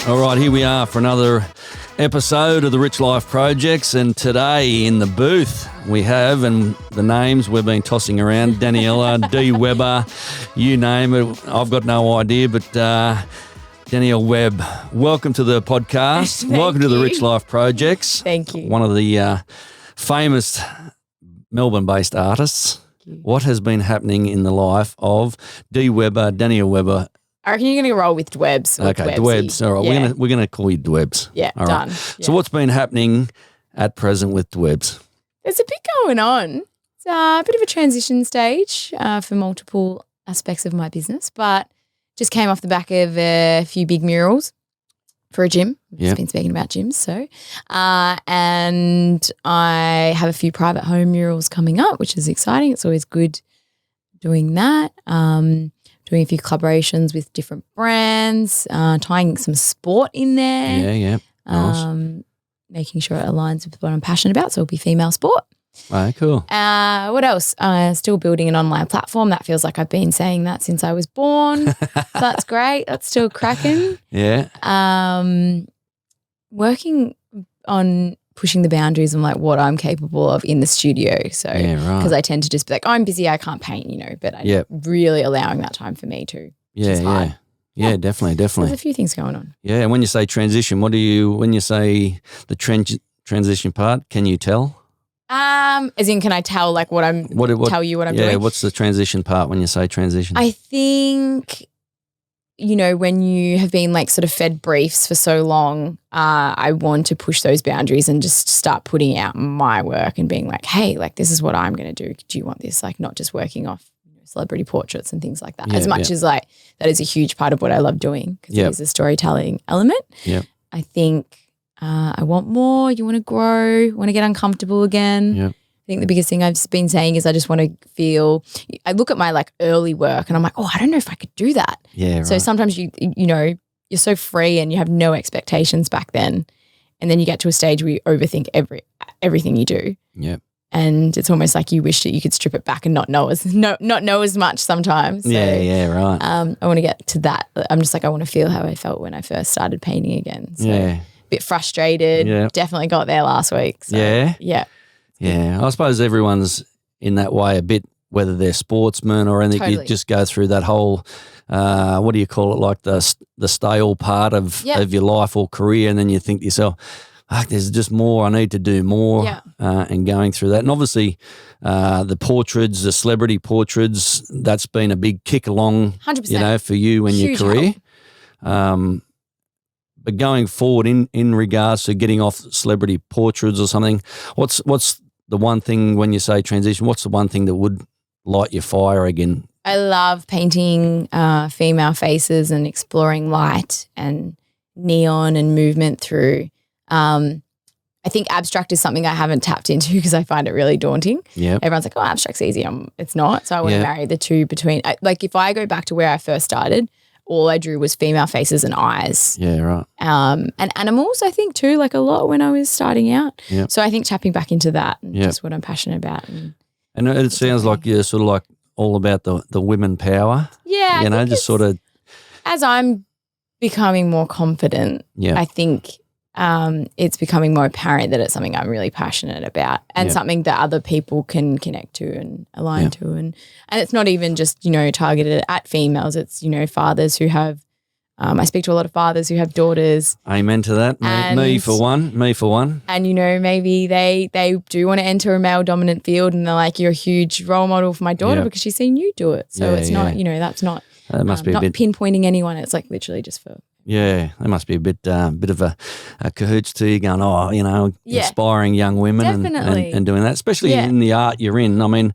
All right, here we are for another episode of the Rich Life Projects, and today in the booth we have, and the names we've been tossing around, Danielle, D. Weber, you name it. I've got no idea, but Danielle Webb, welcome to the podcast. Welcome to the Rich Life Projects. Thank you. One of the famous Melbourne-based artists. What has been happening in the life of D. Weber, Danielle Weber? I reckon you're going to roll with Dwebs. Okay, Dwebs. All right, Yeah. we're gonna call you Dwebs. Yeah, all done. Right. Yeah. So what's been happening at present with Dwebs? There's a bit going on. It's a bit of a transition stage for multiple aspects of my business, but just came off the back of a few big murals for a gym. We've just been speaking about gyms, so. And I have a few private home murals coming up, which is exciting. It's always good doing that. Doing a few collaborations with different brands, tying some sport in there. Yeah. Nice. Making sure it aligns with what I'm passionate about. So it'll be female sport. Oh, cool. What else? Still building an online platform. That feels like I've been saying that since I was born. So that's great. That's still cracking. Yeah. Working on pushing the boundaries of like what I'm capable of in the studio. So because I tend to just be like, oh, I'm busy, I can't paint, but I'm really allowing that time for me too. Yeah, definitely. There's a few things going on. Yeah, and when you say transition, when you say the transition part, can you tell? As in, can I tell like tell you what I'm doing? Yeah, what's the transition part when you say transition? I think, when you have been like sort of fed briefs for so long, I want to push those boundaries and just start putting out my work and being like, hey, like this is what I'm going to do. Do you want this? Like not just working off celebrity portraits and things like that. As much as like that is a huge part of what I love doing because it is a storytelling element. Yeah, I think I want more. You want to grow, want to get uncomfortable again. Yeah. I think the biggest thing I've been saying is I just want to I look at my like early work and I'm like, oh, I don't know if I could do that. Yeah. Right. So sometimes you're so free and you have no expectations back then. And then you get to a stage where you overthink everything you do. Yeah. And it's almost like you wish that you could strip it back and not know as much sometimes. So, right. I want to get to that. I'm just like, I want to feel how I felt when I first started painting again. So a bit frustrated. Yeah. Definitely got there last week. So, yeah. Yeah, I suppose everyone's in that way a bit, whether they're sportsmen or anything. Totally. You just go through that whole, what do you call it, like the stale part of your life or career, and then you think to yourself, there's just more, I need to do more, and going through that. And obviously the portraits, the celebrity portraits, that's been a big kick along, 100%. For you and your career. But going forward in regards to getting off celebrity portraits or something, what's the one thing when you say transition, what's the one thing that would light your fire again? I love painting female faces and exploring light and neon and movement through. I think abstract is something I haven't tapped into because I find it really daunting. Yeah, everyone's like, oh, abstract's easy. It's not. So I want to marry the two between. Like if I go back to where I first started, all I drew was female faces and eyes. Yeah, right. And animals, I think too, like a lot when I was starting out. Yeah. So I think tapping back into that and just what I'm passionate about. And it sounds like you're sort of like all about the women power. Yeah. Just sort of. As I'm becoming more confident, I think it's becoming more apparent that it's something I'm really passionate about and something that other people can connect to and align to. And it's not even just, targeted at females. It's, fathers who have, I speak to a lot of fathers who have daughters. Amen to that. Me for one. And, maybe they do want to enter a male dominant field and they're like, you're a huge role model for my daughter because she's seen you do it. So it's not, that's not, that must be not a bit pinpointing anyone. It's like literally just for. Yeah, there must be a bit of a cahoots to you going, inspiring young women and doing that, especially in the art you're in. I mean,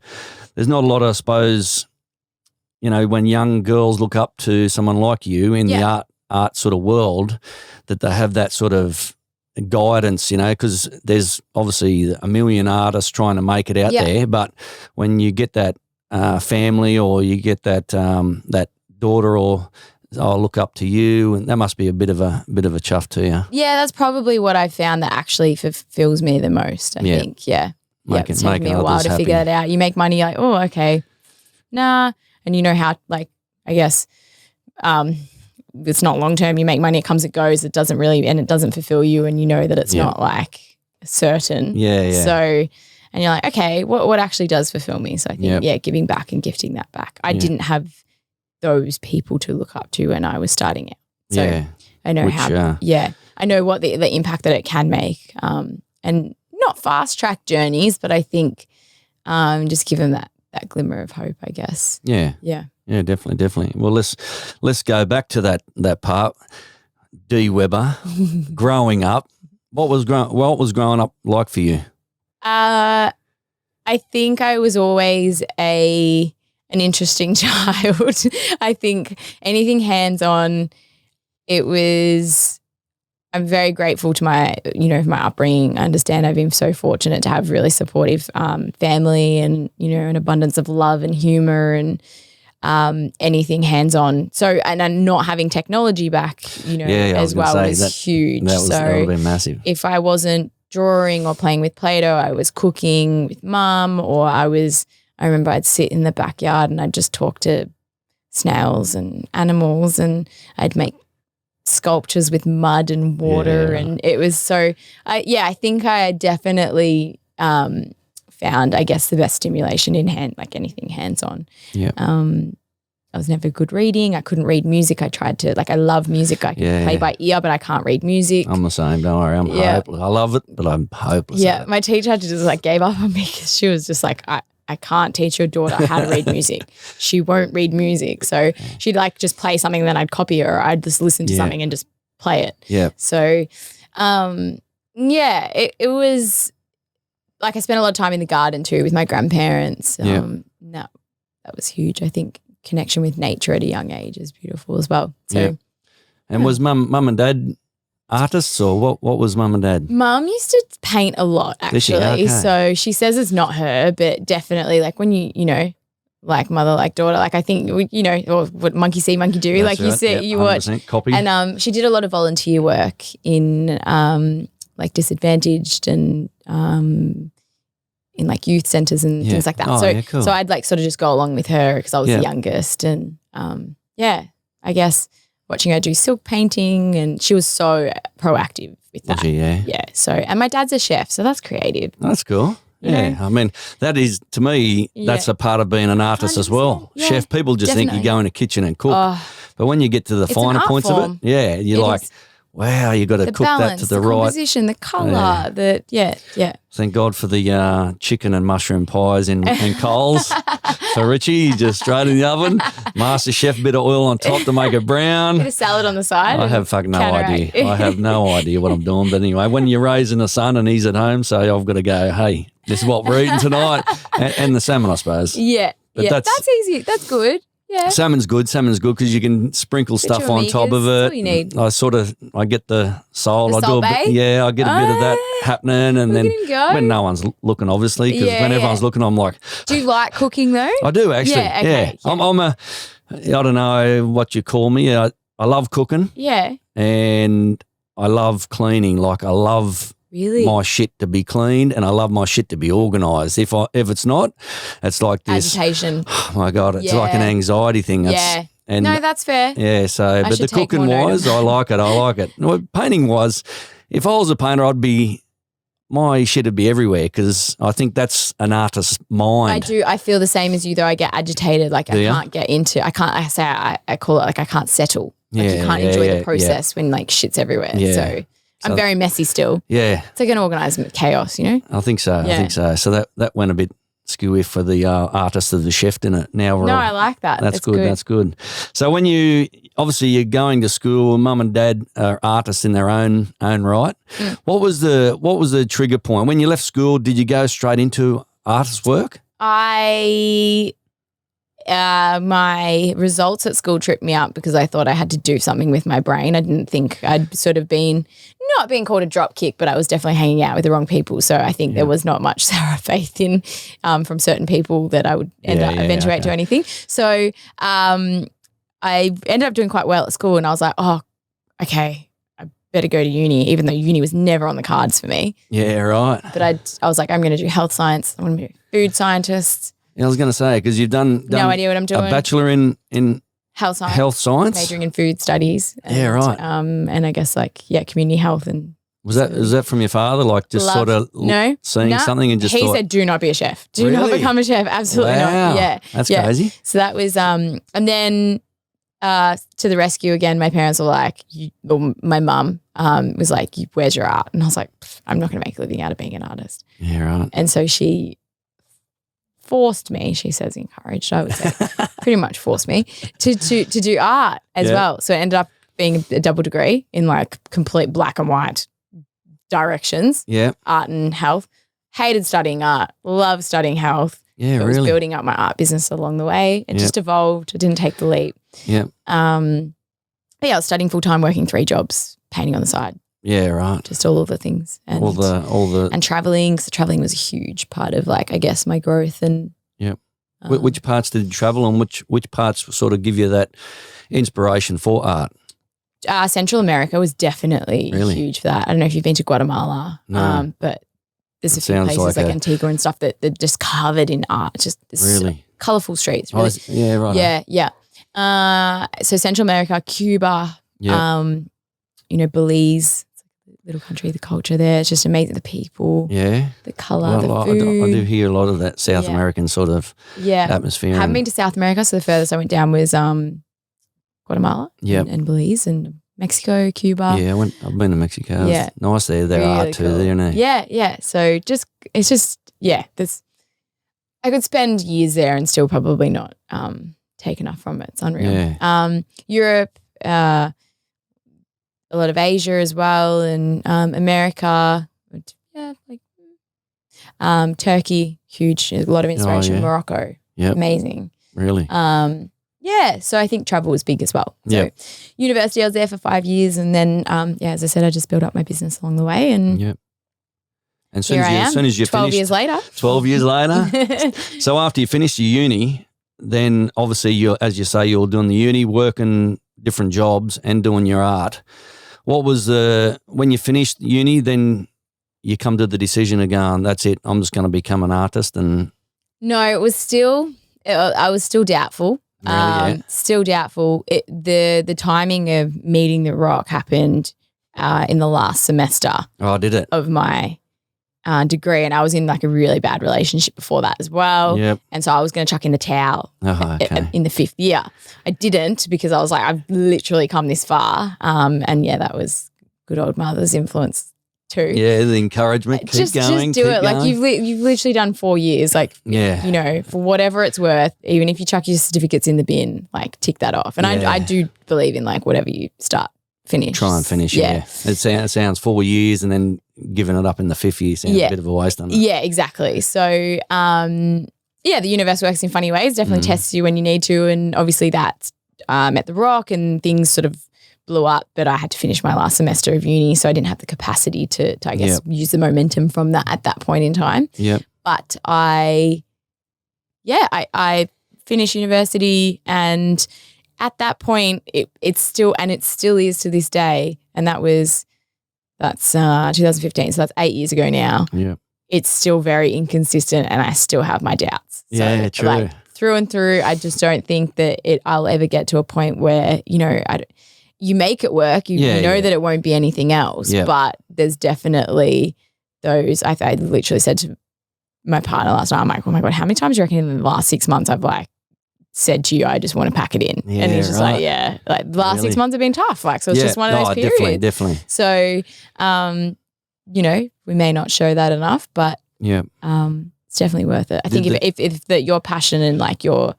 there's not a lot, I suppose, when young girls look up to someone like you in the art sort of world, that they have that sort of guidance, because there's obviously a million artists trying to make it out there, but when you get that family or you get that that daughter or I'll look up to you, and that must be a bit of a chuff to you. Yeah, that's probably what I found that actually fulfills me the most. I think, it's taken me a while to figure it out. You make money, like, oh, okay, nah, and you know how, like, I guess, it's not long term. You make money, it comes, it goes. It doesn't really, and it doesn't fulfill you, and you know that it's not like certain. Yeah. So, and you're like, okay, what actually does fulfill me? So I think, giving back and gifting that back. I didn't have those people to look up to when I was starting out. So I know I know what the impact that it can make. And not fast track journeys, but I think just give them that glimmer of hope, I guess. Yeah. Yeah, definitely. Well, let's go back to that part. D. Weber, growing up, what was growing up like for you? I think I was always an interesting child. I think anything hands-on, I'm very grateful to my upbringing. I understand I've been so fortunate to have really supportive family and, an abundance of love and humor and anything hands-on. So, and not having technology back, as well was huge. That would have been massive. If I wasn't drawing or playing with Play-Doh, I was cooking with Mum, or I remember I'd sit in the backyard and I'd just talk to snails and animals, and I'd make sculptures with mud and water, and it was so I think I definitely found, I guess, the best stimulation in anything hands-on. I was never good reading. I couldn't read music. I tried to, I love music. I can play by ear, but I can't read music. I'm the same. Don't worry. I'm hopeless. I love it, but I'm hopeless. Yeah, my teacher just gave up on me because she was just like, I can't teach your daughter how to read music. She won't read music. So she'd just play something, then I'd copy her, or I'd just listen to something and just play it. Yeah. So, it was I spent a lot of time in the garden too with my grandparents. No, that was huge. I think connection with nature at a young age is beautiful as well. So, and was mum and dad artists, or what was Mum and Dad? Mum used to paint a lot, actually. Okay. So she says it's not her, but definitely when like mother, like daughter, I think, or what monkey see, monkey do. That's you see, you watch. Copy. And she did a lot of volunteer work in disadvantaged and in youth centres and things like that. Cool. So I'd sort of just go along with her because I was the youngest. And I guess watching her do silk painting, and she was so proactive with that. Yeah. So, and my dad's a chef, so that's creative. That's cool. Yeah. I mean, that is, to me, that's a part of being an artist as well. Yeah, chef, people just think you go in a kitchen and cook. But when you get to the finer points of it, you're wow, you got to cook balance, that to the right. The composition, the colour, Thank God for the chicken and mushroom pies and Coles for Richie, just straight in the oven. Master Chef, bit of oil on top to make it brown. Bit of salad on the side. I have fucking no idea. I have no idea what I'm doing. But anyway, when you're raising a son and he's at home, so I've got to go, hey, this is what we're eating tonight. and the salmon, I suppose. Yeah. But that's easy. That's good. Yeah. Salmon's good because you can sprinkle stuff on top of it. That's all you need. I get the salt. I get a bit of that happening, and then when no one's looking, obviously, because when everyone's looking, I'm like. Do you like cooking though? I do actually. Yeah. Okay. Yeah. I'm a. I don't know what you call me. I love cooking. Yeah. And I love cleaning. I love. Really? My shit to be cleaned, and I love my shit to be organised. If it's not, it's like this agitation. Oh my God, it's like an anxiety thing. And no, that's fair. Yeah, so but the cooking wise, I like it. Well, painting wise, if I was a painter, my shit would be everywhere, because I think that's an artist's mind. I do. I feel the same as you, though. I get agitated. I can't get into. I can't. I call it I can't settle. You can't enjoy the process when shit's everywhere. Yeah. So I'm very messy still. Yeah. It's an organised chaos, I think so. Yeah. I think so. So that went a bit skewy for the artist of the chef, didn't it? Now I like that. That's good. That's good. So when you're going to school, Mum and Dad are artists in their own right. Mm. What was the trigger point? When you left school, did you go straight into artist work? My results at school tripped me up because I thought I had to do something with my brain. I didn't think I'd sort of been, not being called a drop kick, but I was definitely hanging out with the wrong people. So I think there was not much faith in from certain people that I would eventuate to anything. So I ended up doing quite well at school, and I was like, oh, okay, I better go to uni, even though uni was never on the cards for me. Yeah, right. But I was like, I'm going to do health science. I want to be a food scientist. I was going to say, because you've done no idea what I'm doing. A bachelor in Health science. Health science? Majoring in food studies. And, yeah, right. And I guess community health and. Was that from your father? Like just sort of seeing something and just he said, do not be a chef. Do not become a chef. Absolutely not. Yeah. That's crazy. So that was, and then to the rescue again, my parents were like, my mum was like, where's your art? And I was like, I'm not going to make a living out of being an artist. Yeah, right. And so she forced me, she says encouraged, I would say, pretty much forced me to do art as well. So it ended up being a double degree in like complete black and white directions. Yeah. Art and health. Hated studying art. Loved studying health. Yeah, really. I was building up my art business along the way. It just evolved. I didn't take the leap. Yeah. But I was studying full time, working 3 jobs, painting on the side. Yeah, right. Just all of the things. And all the and traveling. So traveling was a huge part of I guess my growth and which parts did you travel on? Which parts sort of give you that inspiration for art? Central America was definitely huge for that. I don't know if you've been to Guatemala, but there's a few places like Antigua and stuff that are just covered in art. Just really colourful streets. Really. Yeah, right. Yeah. So Central America, Cuba, Belize, little country, the culture there. It's just amazing. The people, the colour, the food. I do hear a lot of that South American sort of atmosphere. I haven't been to South America, so the furthest I went down was Guatemala and Belize and Mexico, Cuba. Yeah, I've been to Mexico. It's nice there. Their really art too, cool. Isn't it? Yeah. So there's I could spend years there and still probably not take enough from it. It's unreal. Yeah. Europe, a lot of Asia as well, and America. Turkey, huge. A lot of inspiration. Morocco, amazing. Really. So I think travel was big as well. So university, I was there for 5 years, and then as I said, I just built up my business along the way, and and as soon as you 12 years later. 12 years later. So after you finished your uni, then obviously as you say, you're doing the uni, working different jobs and doing your art. What was when you finished uni, then you come to the decision of going, that's it, I'm just going to become an artist? And no, I was still doubtful. Really, Still doubtful. The timing of meeting the rock happened in the last semester. Oh, did it? Of my degree, and I was in like a really bad relationship before that as well. Yep. And so I was going to chuck in the towel in the 5th year. I didn't, because I was like, I've literally come this far. And that was good old mother's influence too. Yeah, the encouragement. Keep going. Just do it. Like you've literally done 4 years. Like, for whatever it's worth, even if you chuck your certificates in the bin, like tick that off. And I do believe in like whatever you start, finish. Try and finish. Yeah. It sounds 4 years and then giving it up in the 5th year sounds a bit of a waste, doesn't it? Yeah, exactly. So, the universe works in funny ways. Definitely tests you when you need to, and obviously that at the rock and things sort of blew up, but I had to finish my last semester of uni, so I didn't have the capacity to I guess, use the momentum from that at that point in time. Yep. But I finished university, and at that point it still is to this day, and that's 2015, so that's 8 years ago now. Yeah. It's still very inconsistent, and I still have my doubts. Yeah, true. Like, through and through, I just don't think that I'll ever get to a point where, you make it work. You know that it won't be anything else. Yeah. But there's definitely those. I literally said to my partner last night, I'm like, oh my God, how many times do you reckon in the last 6 months I've like said to you, I just want to pack it in? Yeah, and he's just like, the last 6 months have been tough. Like, so it's just one of those periods. Definitely. So, we may not show that enough, but it's definitely worth it. I think if your passion and like your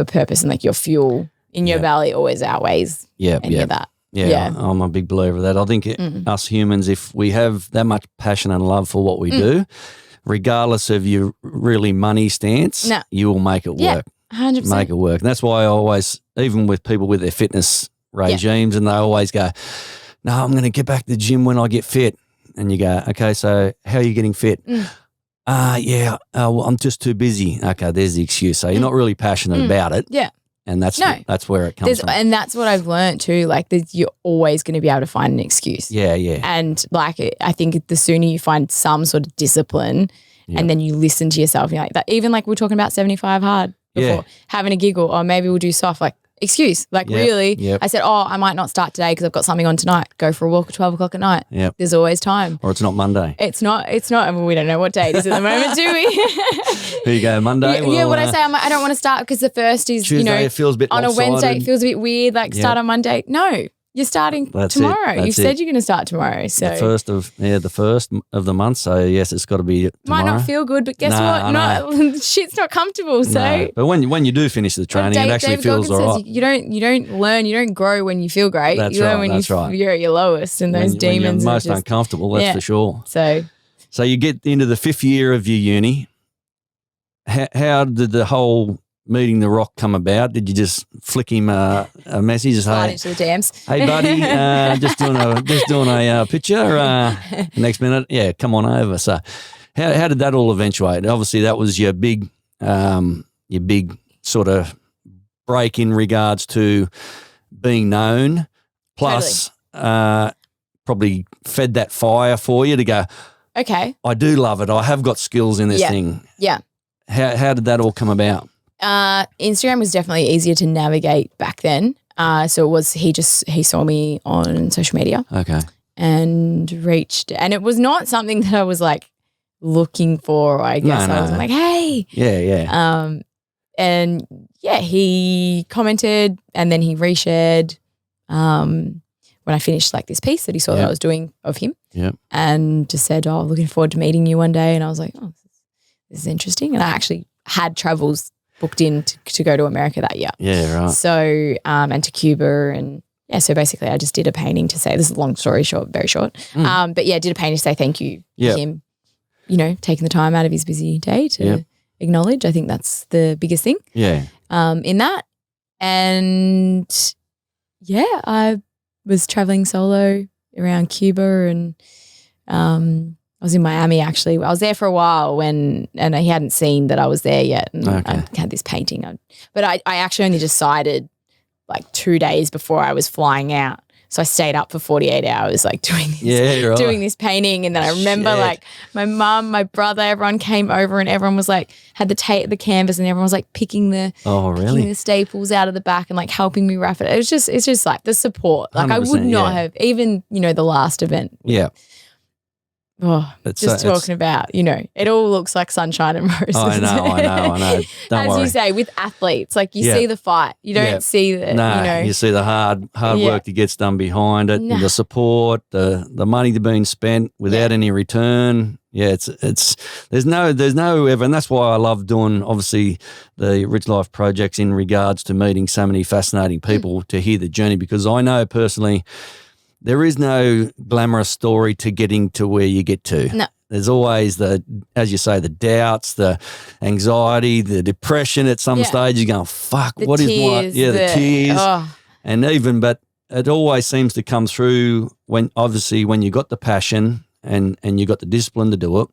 purpose and like your fuel in your belly always outweighs any of that. Yeah, I'm a big believer of that. I think us humans, if we have that much passion and love for what we do, regardless of your really money stance, you will make it work. 100%. Make it work. And that's why I always, even with people with their fitness regimes, and they always go, no, I'm going to get back to the gym when I get fit. And you go, okay, so how are you getting fit? Well, I'm just too busy. Okay, there's the excuse. So you're not really passionate about it. Yeah. And that's where it comes from. And that's what I've learned too. Like, you're always going to be able to find an excuse. Yeah, yeah. And like, I think the sooner you find some sort of discipline and then you listen to yourself, you're like that. Even like we're talking about 75 hard before, having a giggle, or maybe we'll do soft. Like, excuse. Like really, I said, oh, I might not start today because I've got something on tonight. Go for a walk at 12 o'clock at night. Yep. There's always time. Or it's not Monday. It's not. Well, we don't know what day it is at the moment, do we? Here you go, Monday. What I say, I don't want to start because the first is, Tuesday, it feels a bit on lopsided. a Wednesday, it feels a bit weird, like start on Monday. No. You're starting tomorrow. You said you're going to start tomorrow. So the first of the month. So yes, it's got to be tomorrow. Might not feel good, but guess what? Shit's not comfortable. So, no. But when you do finish the training, it actually feels all right. You don't learn, you don't grow when you feel great. That's you learn right. when you're at your lowest, and those demons when you're most uncomfortable. That's for sure. So you get into the 5th year of your uni. How did the whole meeting the Rock come about? Did you just flick him a message? Slide into the DMs. Hey buddy, just doing a picture. Next minute, yeah, come on over. So, how did that all eventuate? Obviously, that was your big sort of break in regards to being known. Plus, probably fed that fire for you to go. Okay, I do love it. I have got skills in this thing. Yeah. How did that all come about? Instagram was definitely easier to navigate back then. So it was, he saw me on social media. Okay. And reached, and it was not something that I was like looking for, I guess. I was like, hey. Yeah. And yeah, he commented and then he reshared when I finished like this piece that he saw that I was doing of him. Yeah. And just said, oh, looking forward to meeting you one day. And I was like, oh, this is interesting. And I actually had travels booked in to go to America that year. Yeah, right. So, and to Cuba and so basically I just did a painting to say, this is a long story short, very short. But yeah, did a painting to say thank you for him, taking the time out of his busy day to acknowledge. I think that's the biggest thing. Yeah. In that. And yeah, I was traveling solo around Cuba and I was in Miami actually. I was there for a while and he hadn't seen that I was there yet. And I had this painting. But I actually only decided like 2 days before I was flying out. So I stayed up for 48 hours like doing this painting. And then I remember like my mum, my brother, everyone came over and everyone was like, had the canvas and everyone was like picking the staples out of the back and like helping me wrap it. It's just like the support. Like I would not have, even, the last event. Yeah. Oh, talking about, it all looks like sunshine and roses. I know. Don't worry. As you say, with athletes, like you see the fight. You don't see the, you see the hard work that gets done behind it, the support, the money that's being spent without any return. Yeah, it's there's no ever, and that's why I love doing obviously the Rich Life projects in regards to meeting so many fascinating people to hear the journey, because I know personally there is no glamorous story to getting to where you get to. No. There's always as you say, the doubts, the anxiety, the depression at some stage. You're going, fuck, the what tears, is what? Yeah, the tears. Oh. But it always seems to come through when you got the passion and you got the discipline to do it.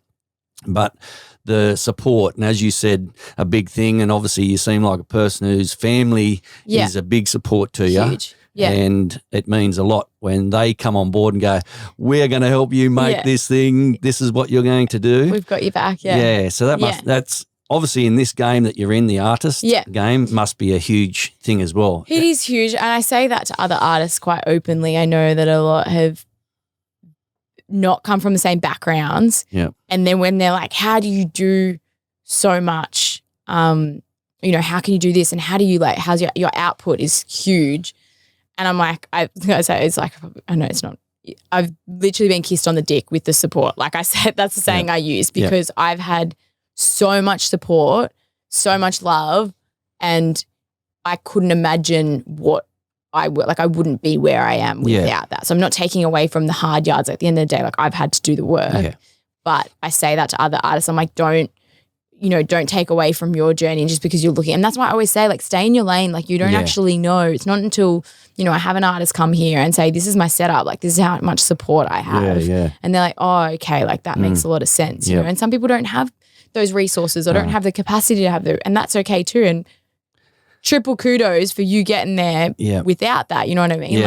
But the support, and as you said, a big thing, and obviously you seem like a person whose family is a big support to you. Huge. Yeah. And it means a lot when they come on board and go, we're going to help you make this thing. This is what you're going to do. We've got your back. Yeah. Yeah. So that's obviously in this game that you're in, the artist game, must be a huge thing as well. It is huge. And I say that to other artists quite openly. I know that a lot have not come from the same backgrounds. Yeah. And then when they're like, how do you do so much? How can you do this? And how do you how's your output is huge. And I'm like, I say it's like, I know it's not, I've literally been kissed on the dick with the support. Like I said, that's the saying I use, because I've had so much support, so much love, and I couldn't imagine what I would, I wouldn't be where I am without that. So I'm not taking away from the hard yards. At the end of the day, I've had to do the work, but I say that to other artists. I'm like, don't take away from your journey just because you're looking. And that's why I always say, stay in your lane. You don't actually know. It's not until, I have an artist come here and say, this is my setup. This is how much support I have. Yeah. And they're like, oh, okay. That makes a lot of sense. You know, and some people don't have those resources or don't have the capacity to have and that's okay too. And triple kudos for you getting there without that. You know what I mean?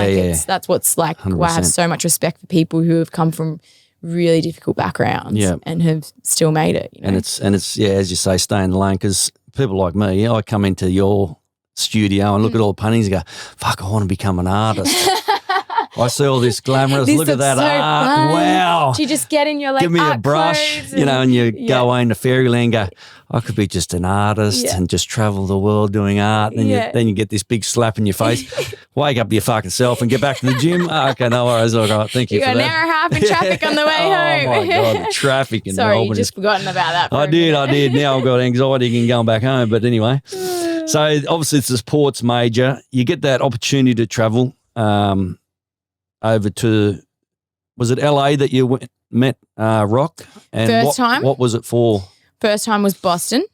That's what's 100%. Why I have so much respect for people who have come from really difficult backgrounds and have still made it. And it's as you say, stay in the lane, because people like me, I come into your studio and look at all the paintings and go, fuck, I want to become an artist. I see all this glamorous. Look at that art. Fun. Wow. Do you just get in your give me a brush, and you go away into fairyland and go, I could be just an artist and just travel the world doing art. And then you get this big slap in your face. Wake up your fucking self and get back to the gym. Okay, no worries. All right, thank you for that. You got an hour and a half in traffic on the way home. Oh, my God, the traffic in Sorry, Melbourne. you just forgotten about that. I did. Now I've got anxiety and going back home. But anyway, so obviously it's a sports major. You get that opportunity to travel over to, was it LA that you met Rock? And First time. What was it for? First time was Boston.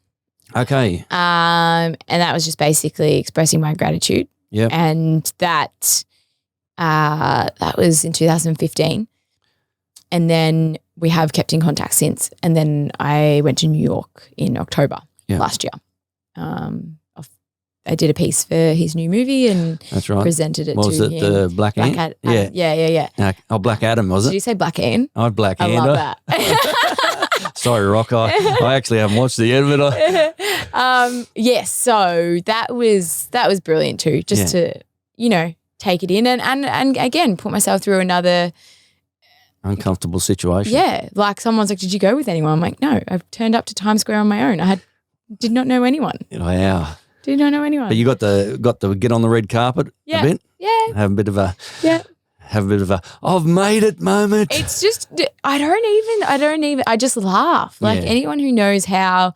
Okay. And that was just basically expressing my gratitude. Yeah. And that was in 2015. And then we have kept in contact since. And then I went to New York in October last year. I did a piece for his new movie and that's right. presented it what to was it, him. the Black Ant? Yeah. Oh, Black Adam, was it? Did you say Black Ant? Oh, Black Ant. I love that. Sorry, Rock. I actually haven't watched the end of it. Yes, so that was brilliant too, just to, take it in and again, put myself through another uncomfortable situation. Yeah, like someone's like, did you go with anyone? I'm like, no, I've turned up to Times Square on my own. Did not know anyone. Wow. Did not know anyone. But you got to get on the red carpet a bit? Yeah. Have a bit of a I've made it moment. It's just I just laugh. Like anyone who knows how,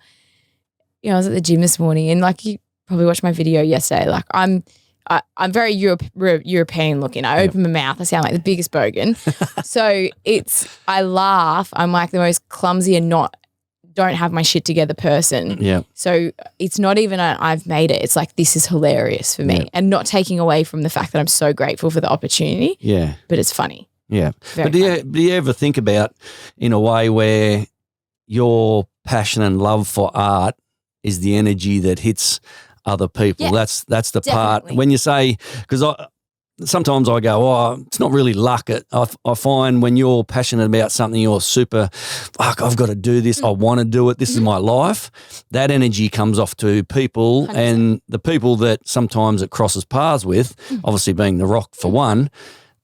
I was at the gym this morning and like you probably watched my video yesterday. Like I'm very European looking. I open my mouth. I sound like the biggest bogan. So I laugh. I'm like the most clumsy and don't have my shit together person. Yeah. So it's not even I've made it. It's like, this is hilarious for me and not taking away from the fact that I'm so grateful for the opportunity. Yeah. But it's funny. Yeah. But do you ever think about in a way where your passion and love for art is the energy that hits other people? Yeah, that's the definitely. part when you say, because sometimes I go, it's not really luck. I find when you're passionate about something, you're super, fuck, I've got to do this. I want to do it. This is my life. That energy comes off to people 100%. And the people that sometimes it crosses paths with, obviously being the Rock for one,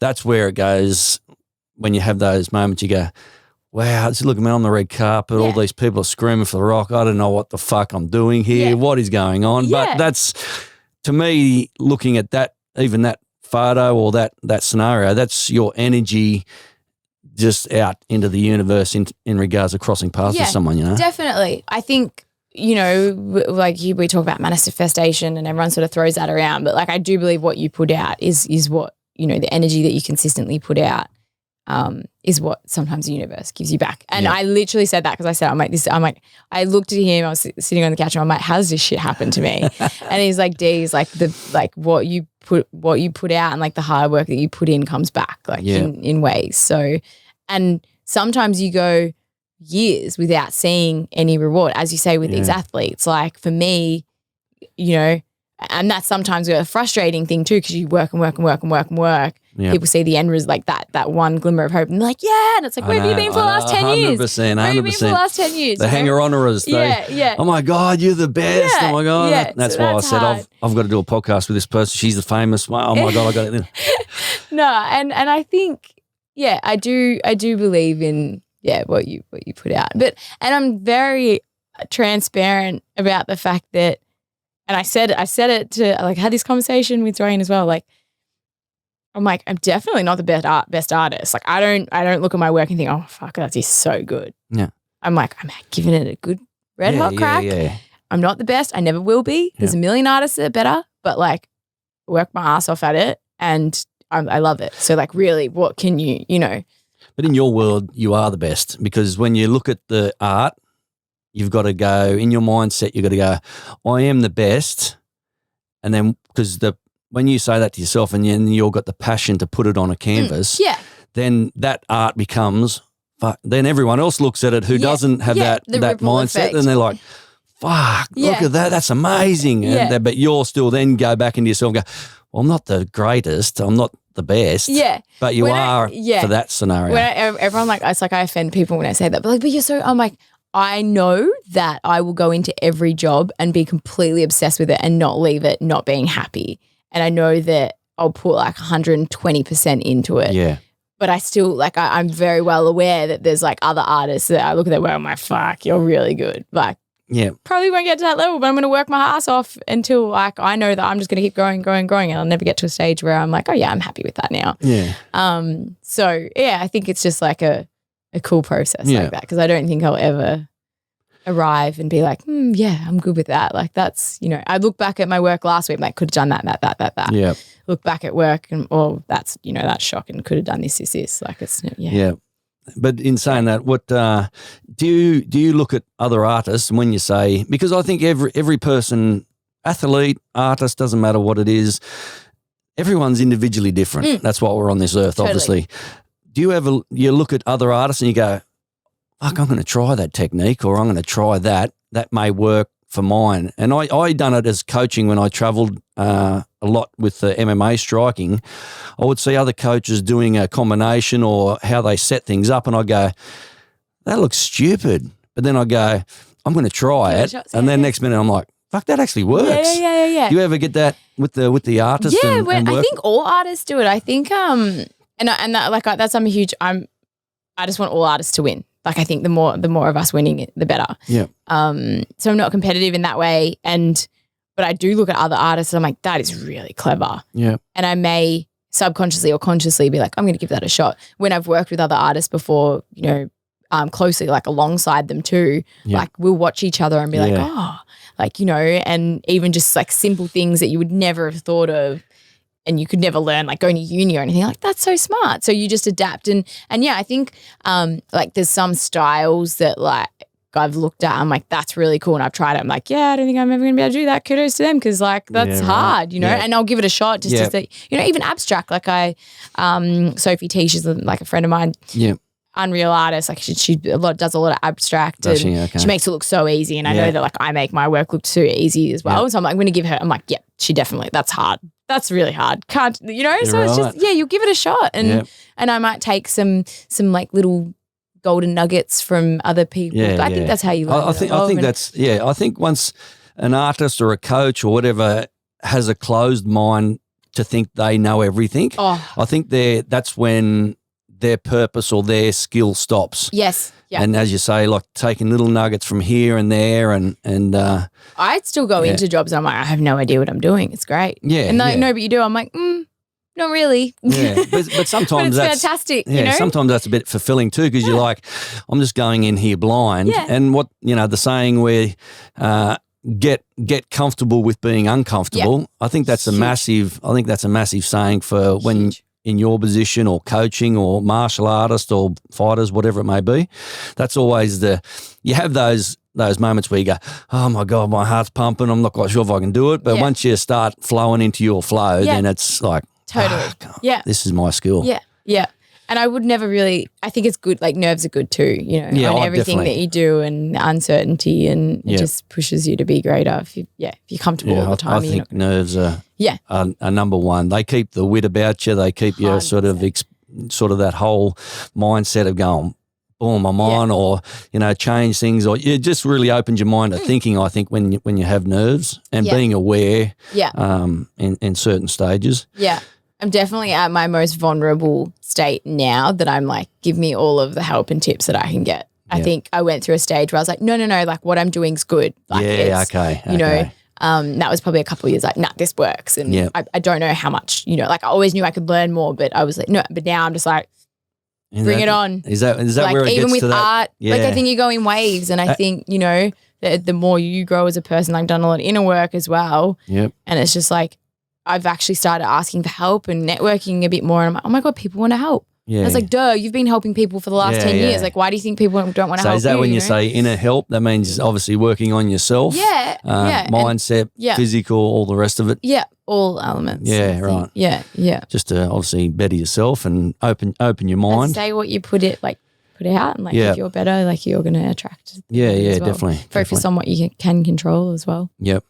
that's where it goes when you have those moments you go, wow, just look at me on the red carpet. All these people are screaming for the Rock. I don't know what the fuck I'm doing here. What is going on? But that's, to me, looking at that, even that photo or that scenario, that's your energy just out into the universe in regards to crossing paths with someone, Definitely. I think, like we talk about manifestation and everyone sort of throws that around, but like I do believe what you put out is what, the energy that you consistently put out is what sometimes the universe gives you back. And I literally said that because I said, I looked at him, I was sitting on the couch and I'm like, how does this shit happen to me? And he's like, D, he's like, what you put out and like the hard work that you put in comes back like in ways. So, and sometimes you go years without seeing any reward, as you say with these athletes. Like for me, and that's sometimes a frustrating thing too, because you work and work and work and work and work. Yep. People see the end result, like that one glimmer of hope, and they're like, and it's like, where have you been for the last 10 years? 100%. Where have you been for the last 10 years? The hanger-oners. Oh my God, you're the best. Oh my God. Yeah. That's why I said I've got to do a podcast with this person. She's the famous one. Oh my God, I got it. No, and I think, I do believe in what you put out. And I'm very transparent about the fact that, and I said it to, like, I had this conversation with Dwayne as well. Like, I'm like, I'm definitely not the best artist. Like, I don't look at my work and think, oh fuck, that is so good. Yeah. I'm like, I'm giving it a good red hot crack. Yeah. I'm not the best. I never will be. There's a million artists that are better, but like, work my ass off at it, and I love it. So like, really, what can you? But in your world, you are the best, because when you look at the art, you've got to go in your mindset. You've got to go, I am the best, and then because when you say that to yourself, and you've got the passion to put it on a canvas, then that art becomes. Then everyone else looks at it who doesn't have that mindset, effect. And they're like, fuck, look at that, that's amazing. And but you'll still then go back into yourself and go, well, I'm not the greatest, I'm not the best. Yeah. But you are for that scenario. When everyone, like, it's like I offend people when I say that, but you're so, I'm like, I know that I will go into every job and be completely obsessed with it and not leave it not being happy. And I know that I'll put like 120% into it. Yeah. But I still like I'm very well aware that there's like other artists that I look at their work and I'm like, fuck, you're really good. Like, yeah, probably won't get to that level, but I'm going to work my ass off until like I know that I'm just going to keep growing, and I'll never get to a stage where I'm like, oh yeah, I'm happy with that now. Yeah. So yeah, I think it's just like a cool process like that, because I don't think I'll ever arrive and be like, yeah, I'm good with that. Like that's, you know, I look back at my work last week, like could have done that. Yeah. Look back at work and that's, you know, that's shocking. Could have done this. Like it's Yeah. But in saying that, what do you look at other artists when you say, because I think every person, athlete, artist, doesn't matter what it is, everyone's individually different. That's why we're on this earth, totally. Obviously. Do you look at other artists and you go, fuck, I'm going to try that technique, or I'm going to try that. That may work for mine. And I done it as coaching when I travelled a lot with the MMA striking. I would see other coaches doing a combination or how they set things up, and I go, that looks stupid. But then I go, I'm going to try it. And then next minute I'm like, fuck, that actually works. Yeah. Do you ever get that with the artist? Yeah, and I think all artists do it. I think and that, like that's I'm a huge. I just want all artists to win. Like I think the more of us winning it, the better. Yeah. So I'm not competitive in that way, but I do look at other artists and I'm like, that is really clever. Yeah. And I may subconsciously or consciously be like, I'm going to give that a shot. When I've worked with other artists before, you know, closely, like alongside them too, like we'll watch each other and be like, oh, like, you know, and even just like simple things that you would never have thought of and you could never learn, like going to uni or anything, like that's so smart. So you just adapt. And yeah, I think like there's some styles that like I've looked at, I'm like, that's really cool. And I've tried it. I'm like, yeah, I don't think I'm ever going to be able to do that. Kudos to them, because like that's hard, you know, and I'll give it a shot just to say, you know, even abstract. Like Sophie T, she's like a friend of mine. Yeah. Unreal artist, like she does a lot of abstract, and she makes it look so easy. And I know that like I make my work look so easy as well. So I'm like, I'm going to give her. I'm like, yeah, she definitely. That's hard. That's really hard. Can't, you know? So it's just you give it a shot, and I might take some like little golden nuggets from other people. I think that's how you learn. I think that's I think once an artist or a coach or whatever has a closed mind to think they know everything, I think that's when their purpose or their skill stops. Yes. Yeah. And as you say, like taking little nuggets from here and there and I'd still go into jobs and I'm like, I have no idea what I'm doing. It's great. Yeah. And like, no, but you do. I'm like, not really. Yeah. But sometimes but it's fantastic. Yeah, you know? sometimes that's a bit fulfilling too, because you're like, I'm just going in here blind. Yeah. And what, you know, the saying where get comfortable with being uncomfortable. I think that's a massive saying for when in your position or coaching or martial artist or fighters, whatever it may be. That's always you have those moments where you go, oh my God, my heart's pumping. I'm not quite sure if I can do it. But once you start flowing into your flow, then it's like, totally. This is my skill. Yeah. Yeah. And I would never really, I think it's good, like nerves are good too, you know, on everything that you do and uncertainty, and it just pushes you to be greater if you're comfortable all the time. I think nerves are number one. They keep the wit about you. They keep you sort of that whole mindset of going, boom, I'm on, or, you know, change things, or it just really opens your mind to thinking, I think, when you have nerves and being aware in certain stages. Yeah. I'm definitely at my most vulnerable state now that I'm like, give me all of the help and tips that I can get. I think I went through a stage where I was like, no, like what I'm doing's good. Like, you know, that was probably a couple of years like, nah, this works. And I don't know how much, you know, like I always knew I could learn more, but I was like, no, but now I'm just like, bring it on. Is that like, where it even gets with to that? art, like I think you go in waves, and I think, you know, the more you grow as a person, I've done a lot of inner work as well. Yep. And it's just like, I've actually started asking for help and networking a bit more. And I'm like, oh my God, people want to help. Yeah. I was like, duh, you've been helping people for the last 10 years. Like, why do you think people don't want to help you? So is that when you say inner help, that means obviously working on yourself? Mindset, physical, all the rest of it? Yeah, all elements. Yeah, right. Yeah. Just to obviously better yourself and open your mind. And say what you put out, and like if you're better, like you're going to attract. Definitely. Focus on what you can control as well. Yep.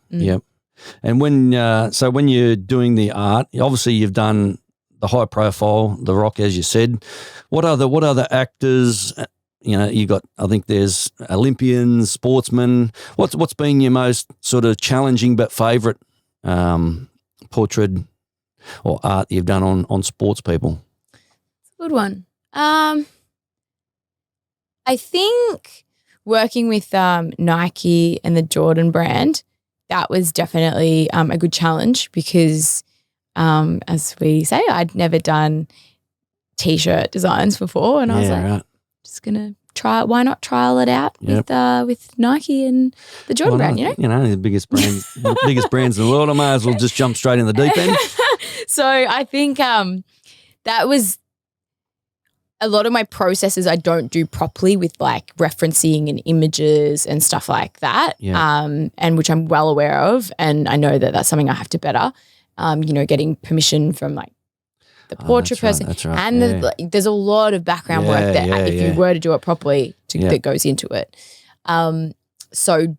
And when you're doing the art, obviously you've done the high profile, The Rock, as you said. What other actors you got, I think there's Olympians, sportsmen. What's been your most sort of challenging but favourite portrait or art you've done on sports people? Good one. I think working with Nike and the Jordan brand, that was definitely a good challenge because, as we say, I'd never done T-shirt designs before, and I was like, just gonna try it. Why not trial it out with Nike and the Jordan brand? The biggest brands, brands in the world. I may as well just jump straight in the deep end. So I think that was a lot of my processes I don't do properly with like referencing and images and stuff like that, and which I'm well aware of, and I know that that's something I have to better. Getting permission from like the portrait person, right. And there's a lot of background work that if you were to do it properly that goes into it. So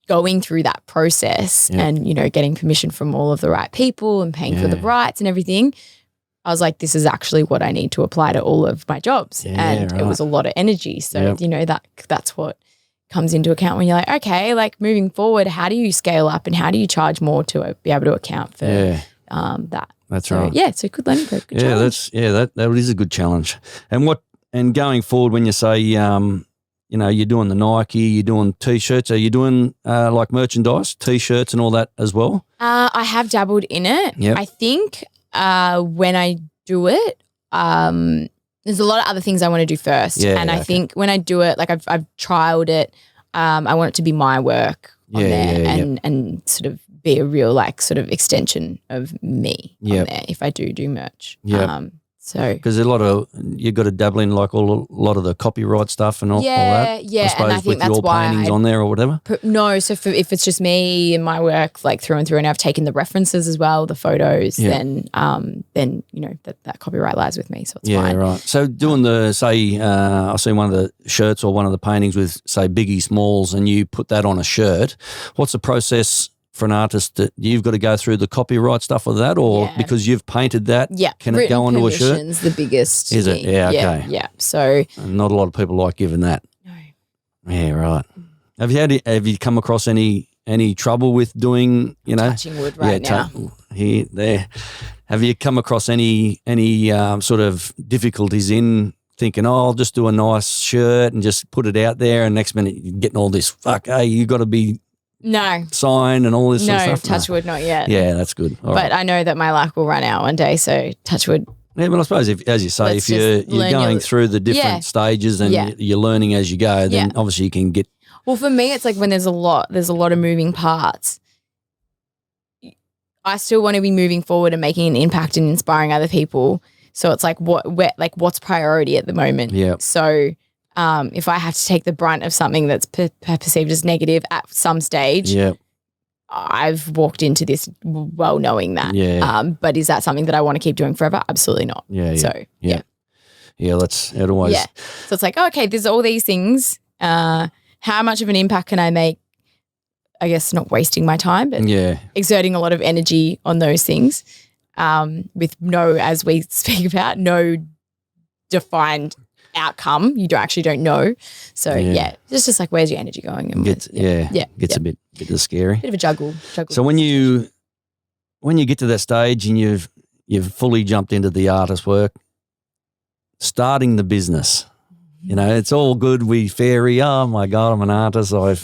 going through that process and, getting permission from all of the right people and paying for the rights and everything, I was like, this is actually what I need to apply to all of my jobs. It was a lot of energy. So, that's what comes into account when you're like, okay, like moving forward, how do you scale up and how do you charge more to be able to account for that? That's right. Yeah, it's a good learning curve. Good challenge. That is a good challenge. And going forward, when you say, you're doing the Nike, you're doing T-shirts, are you doing like merchandise, T-shirts and all that as well? I have dabbled in it. Yep. I think when I do it, there's a lot of other things I want to do first. I think when I do it, like I've trialed it, I want it to be my work on there and sort of be a real like sort of extension of me on there if I do merch. So because you've got to dabble in like a lot of the copyright stuff and all that. Yeah, I suppose and I think with that's your why paintings on there or whatever. No, so if it's just me and my work like through and through, and I've taken the references as well, the photos, then that copyright lies with me, so it's fine. Yeah, right. So doing the I see one of the shirts or one of the paintings with say Biggie Smalls, and you put that on a shirt. What's the process for an artist that you've got to go through the copyright stuff of that, or because you've painted that, can it go onto a shirt? Permission's the biggest. Is it? Yeah, okay. Yeah. So not a lot of people like giving that. No. Yeah, right. Have you come across any trouble with doing, touching wood now? Here, there. Have you come across any sort of difficulties in thinking, I'll just do a nice shirt and just put it out there, and next minute you're getting all this, you got to be sign and all this sort of stuff? Touch wood, not yet. Yeah, that's good. All right. I know that my luck will run out one day, so touch wood. Yeah, but I suppose as you say, if you're going through the different stages and you're learning as you go, then obviously you can get. Well, for me, it's like when there's a lot of moving parts. I still want to be moving forward and making an impact and inspiring other people. So it's like what's priority at the moment. Yeah. So if I have to take the brunt of something that's perceived as negative at some stage, I've walked into this well knowing that. But is that something that I want to keep doing forever? Absolutely not. Yeah, that's it always. Yeah. So it's like, okay, there's all these things. How much of an impact can I make? I guess not wasting my time, but exerting a lot of energy on those things with as we speak about, no defined outcome. You don't know. So it's just like, where's your energy going? And gets a bit scary. Bit of a juggle. So when you get to that stage and you've fully jumped into the artist work, starting the business, it's all good. We fairy. Oh my God, I'm an artist. I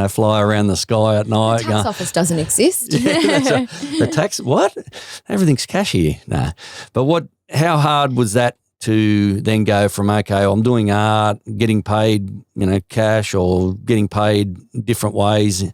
fly around the sky at night. The tax office doesn't exist. The tax what? Everything's cash here. Nah. But how hard was that to then go from, okay, I'm doing art, getting paid, cash, or getting paid different ways,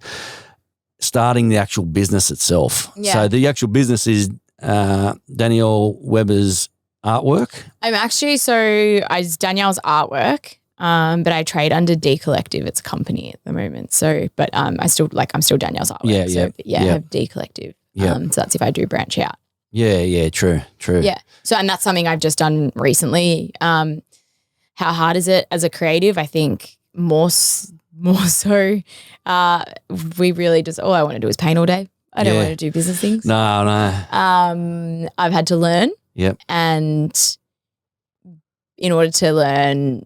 starting the actual business itself. Yeah. So the actual business is Danielle Weber's artwork. It's Danielle's artwork, but I trade under D Collective. It's a company at the moment. So, but I'm still Danielle's artwork. I have D Collective. So that's if I do branch out. Yeah, true. Yeah. So, and that's something I've just done recently. How hard is it as a creative? I think more so. We really just, all I want to do is paint all day. I don't want to do business things. No. I've had to learn. Yep. And in order to learn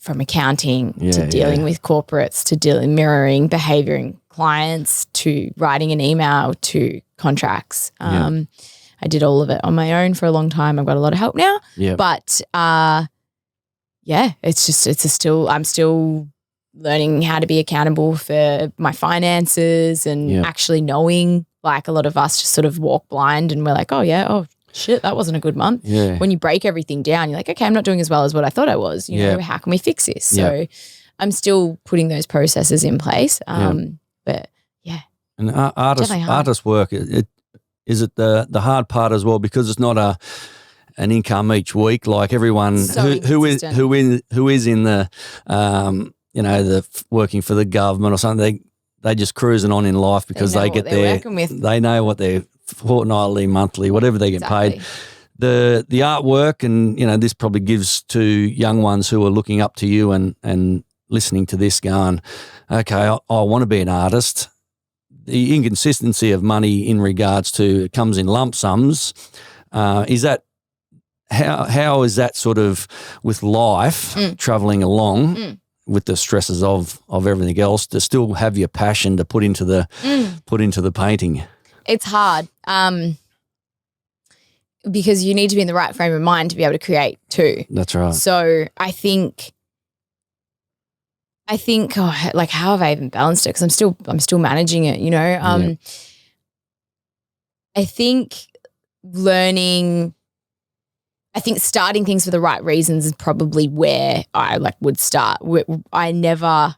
from accounting to dealing with corporates to mirroring behavior in clients to writing an email to contracts. I did all of it on my own for a long time. I've got a lot of help now. But I'm still learning how to be accountable for my finances and actually knowing, like, a lot of us just sort of walk blind and we're like, oh shit, that wasn't a good month. When you break everything down, you're like, okay, I'm not doing as well as what I thought I was. You know, how can we fix this? So I'm still putting those processes in place. But and artist work, is it the hard part as well, because it's not an income each week like everyone who is in the the working for the government or something. They just cruising on in life because they get they know what they're fortnightly, monthly, whatever they get paid. The artwork, and this probably gives to young ones who are looking up to you and listening to this going, okay, I want to be an artist. The inconsistency of money in regards to it comes in lump sums. Is that how is that sort of with life traveling along with the stresses of everything else to still have your passion to put into the painting? It's hard because you need to be in the right frame of mind to be able to create too. That's right. So I think like, how have I even balanced it? Because I'm still managing it, I think starting things for the right reasons is probably where I would start. I never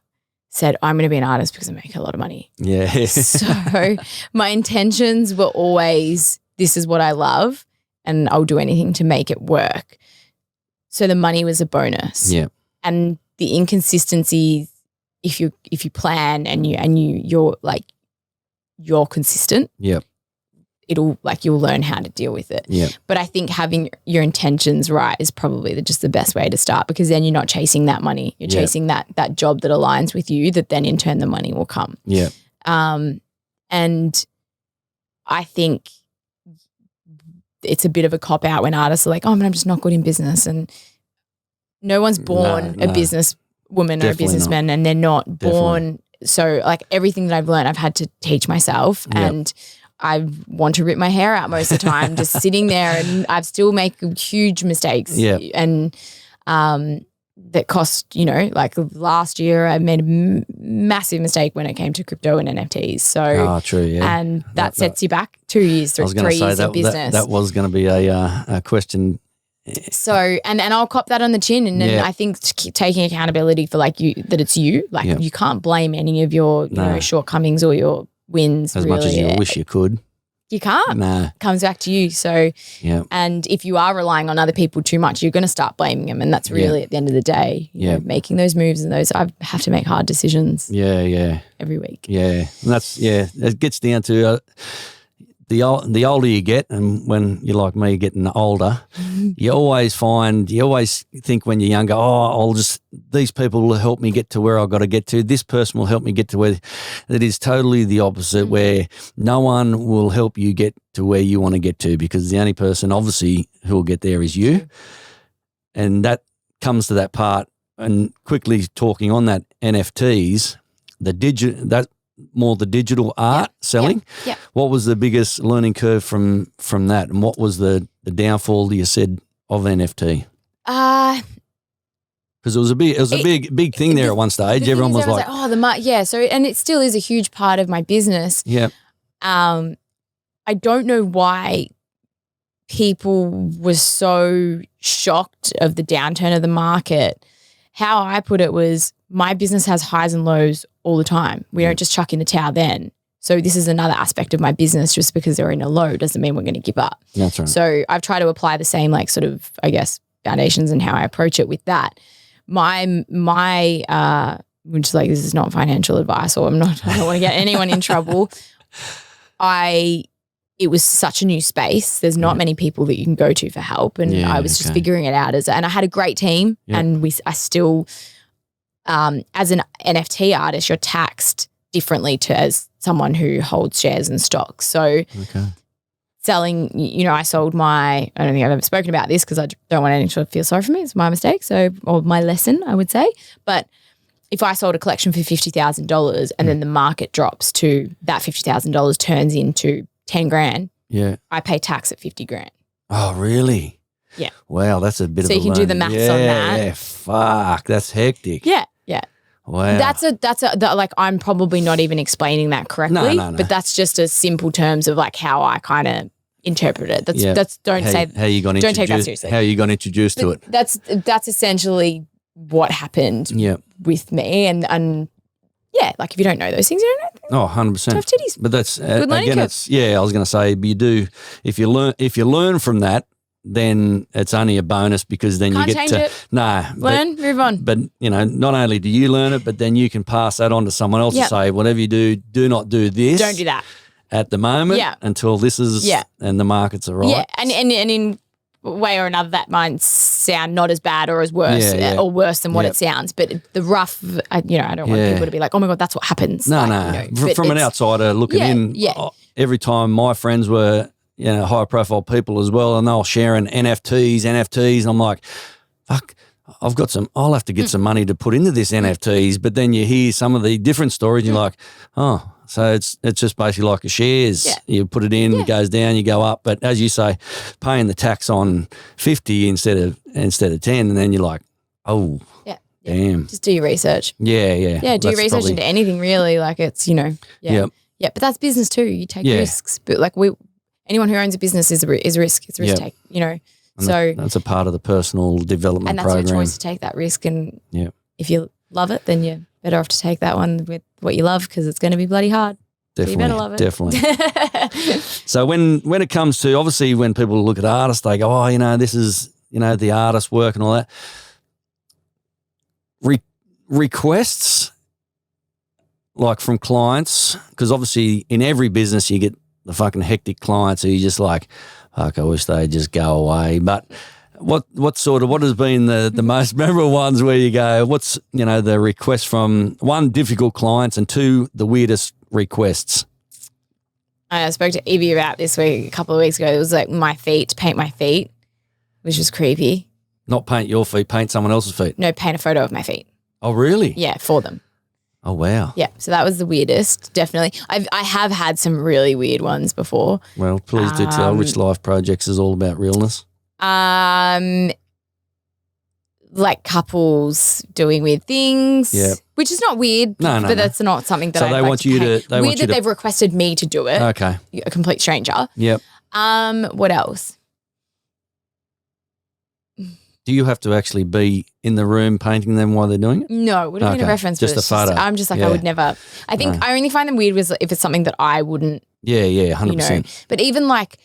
said I'm going to be an artist because I make a lot of money. Yeah. So my intentions were always, this is what I love and I'll do anything to make it work. So the money was a bonus. Yeah. And the inconsistency, if you plan and you're consistent. Yeah. You'll learn how to deal with it. Yeah. But I think having your intentions right is probably just the best way to start, because then you're not chasing that money. You're chasing that job that aligns with you, that then in turn the money will come. Yeah. And I think it's a bit of a cop out when artists are like, oh, but I'm just not good in business. And no one's born a business woman or a businessman, and they're not born. So like everything that I've learned, I've had to teach myself. And I want to rip my hair out most of the time, just sitting there, and I still make huge mistakes. Yeah. And that cost, like last year I made a massive mistake when it came to crypto and NFTs. So, true, yeah. And that sets you back 2 years, 3 years of business. That was going to be a question. So, and I'll cop that on the chin. And then I think taking accountability for that it's you. You can't blame any of your shortcomings or your wins. As much as you wish you could. You can't. Nah. It comes back to you. So, and if you are relying on other people too much, you're going to start blaming them. And that's really at the end of the day, making those moves and I have to make hard decisions. Yeah. Every week. Yeah. And that's, it gets down to the older you get, and when you're like me getting older, you always think when you're younger, these people will help me get to where I've got to get to. This person will help me get to where. That is totally the opposite, where no one will help you get to where you want to get to, because the only person obviously who will get there is you. And that comes to that part. And quickly talking on that, NFTs, the digital art selling. Yeah. What was the biggest learning curve from that, and what was the downfall you said of NFT? Because it was a big thing there at one stage. Everyone was like, So, and it still is a huge part of my business. Yeah. I don't know why people were so shocked of the downturn of the market. How I put it was, my business has highs and lows all the time. We don't just chuck in the towel then. So this is another aspect of my business. Just because they're in a low doesn't mean we're going to give up. That's right. So I've tried to apply the same foundations and how I approach it with that. My which this is not financial advice, or I don't want to get anyone in trouble. It was such a new space. There's not many people that you can go to for help. And I was just figuring it out and I had a great team and I still, as an NFT artist, you're taxed differently to as someone who holds shares and stocks. So selling, I sold I don't think I've ever spoken about this because I don't want anyone to feel sorry for me. It's my mistake. Or my lesson, I would say. But if I sold a collection for $50,000 and then the market drops to that $50,000 turns into 10 grand, I pay tax at 50 grand. Oh, really? Yeah. Wow, that's a bit of a So you can do the maths on that. Yeah, fuck, that's hectic. Yeah. Wow. Like I'm probably not even explaining that correctly. No. But that's just a simple terms of like how I kind of interpret it. Don't take that seriously. How you got introduced to it. That's essentially what happened with me and yeah, like if you don't know those things, you don't know. Oh, 100%. Tough titties. But that's Good learning again, curve. I was going to say, you do if you learn from that, then it's only a bonus because then Can't you get change it. Learn, move on. But not only do you learn it, but then you can pass that on to someone else and say, whatever you do not do this. Don't do that at the moment until this is and the markets are right. Yeah, and in a way or another, that might sound not as bad or as worse or worse than what it sounds. But the rough, I don't want people to be like, oh my God, that's what happens. No. From an outsider looking in, every time my friends were high profile people as well, and they were sharing NFTs, and I'm like, fuck, I'll have to get some money to put into this NFTs. But then you hear some of the different stories and you're like, oh, so it's just basically like a shares. Yeah. You put it in, it goes down, you go up. But as you say, paying the tax on 50 instead of 10, and then you're like, oh, damn. Just do your research. Yeah. Yeah, do your research into anything really. Like it's, Yeah, but that's business too. You take risks. But like anyone who owns a business is risk. It's risk take, And so that's a part of the personal development program. And that's your choice to take that risk. And if you love it, then you're better off to take that one with what you love because it's going to be bloody hard. Definitely, so you better love it. Definitely. So when it comes to, obviously when people look at artists, they go, oh, this is, the artist work and all that. Requests like from clients, because obviously in every business you get the fucking hectic clients who you just like, fuck, I wish they'd just go away. But what has been the most memorable ones where you go, what's, the request from one, difficult clients, and two, the weirdest requests? I spoke to Evie about this a couple of weeks ago. It was like paint my feet, which was creepy. Not paint your feet, paint someone else's feet. No, paint a photo of my feet. Oh, really? Yeah, for them. Oh, wow. Yeah, so that was the weirdest, definitely. I have had some really weird ones before. Well, please do tell. Rich Life Projects is all about realness. Like couples doing weird things, which is not weird, but that's not something that they want you to. They weird that they've requested me to do it. Okay, a complete stranger. Yep. What else? Do you have to actually be in the room painting them while they're doing it? No, it would have been a reference. Just a photo. I'm just like, I would never. I think I only find them weird if it's something that I wouldn't. Yeah, 100%. But even like,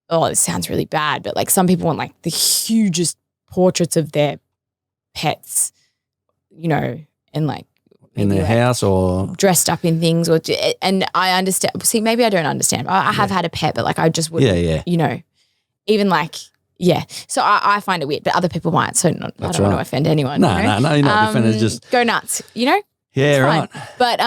this sounds really bad, but like some people want like the hugest portraits of their pets, and like in their house or dressed up in things, and I understand. See, maybe I don't understand. I have had a pet, but like I just wouldn't. Even like. Yeah, so I find it weird, but other people might. So I don't want to offend anyone. No, you're not offended. Just go nuts, Yeah, right. But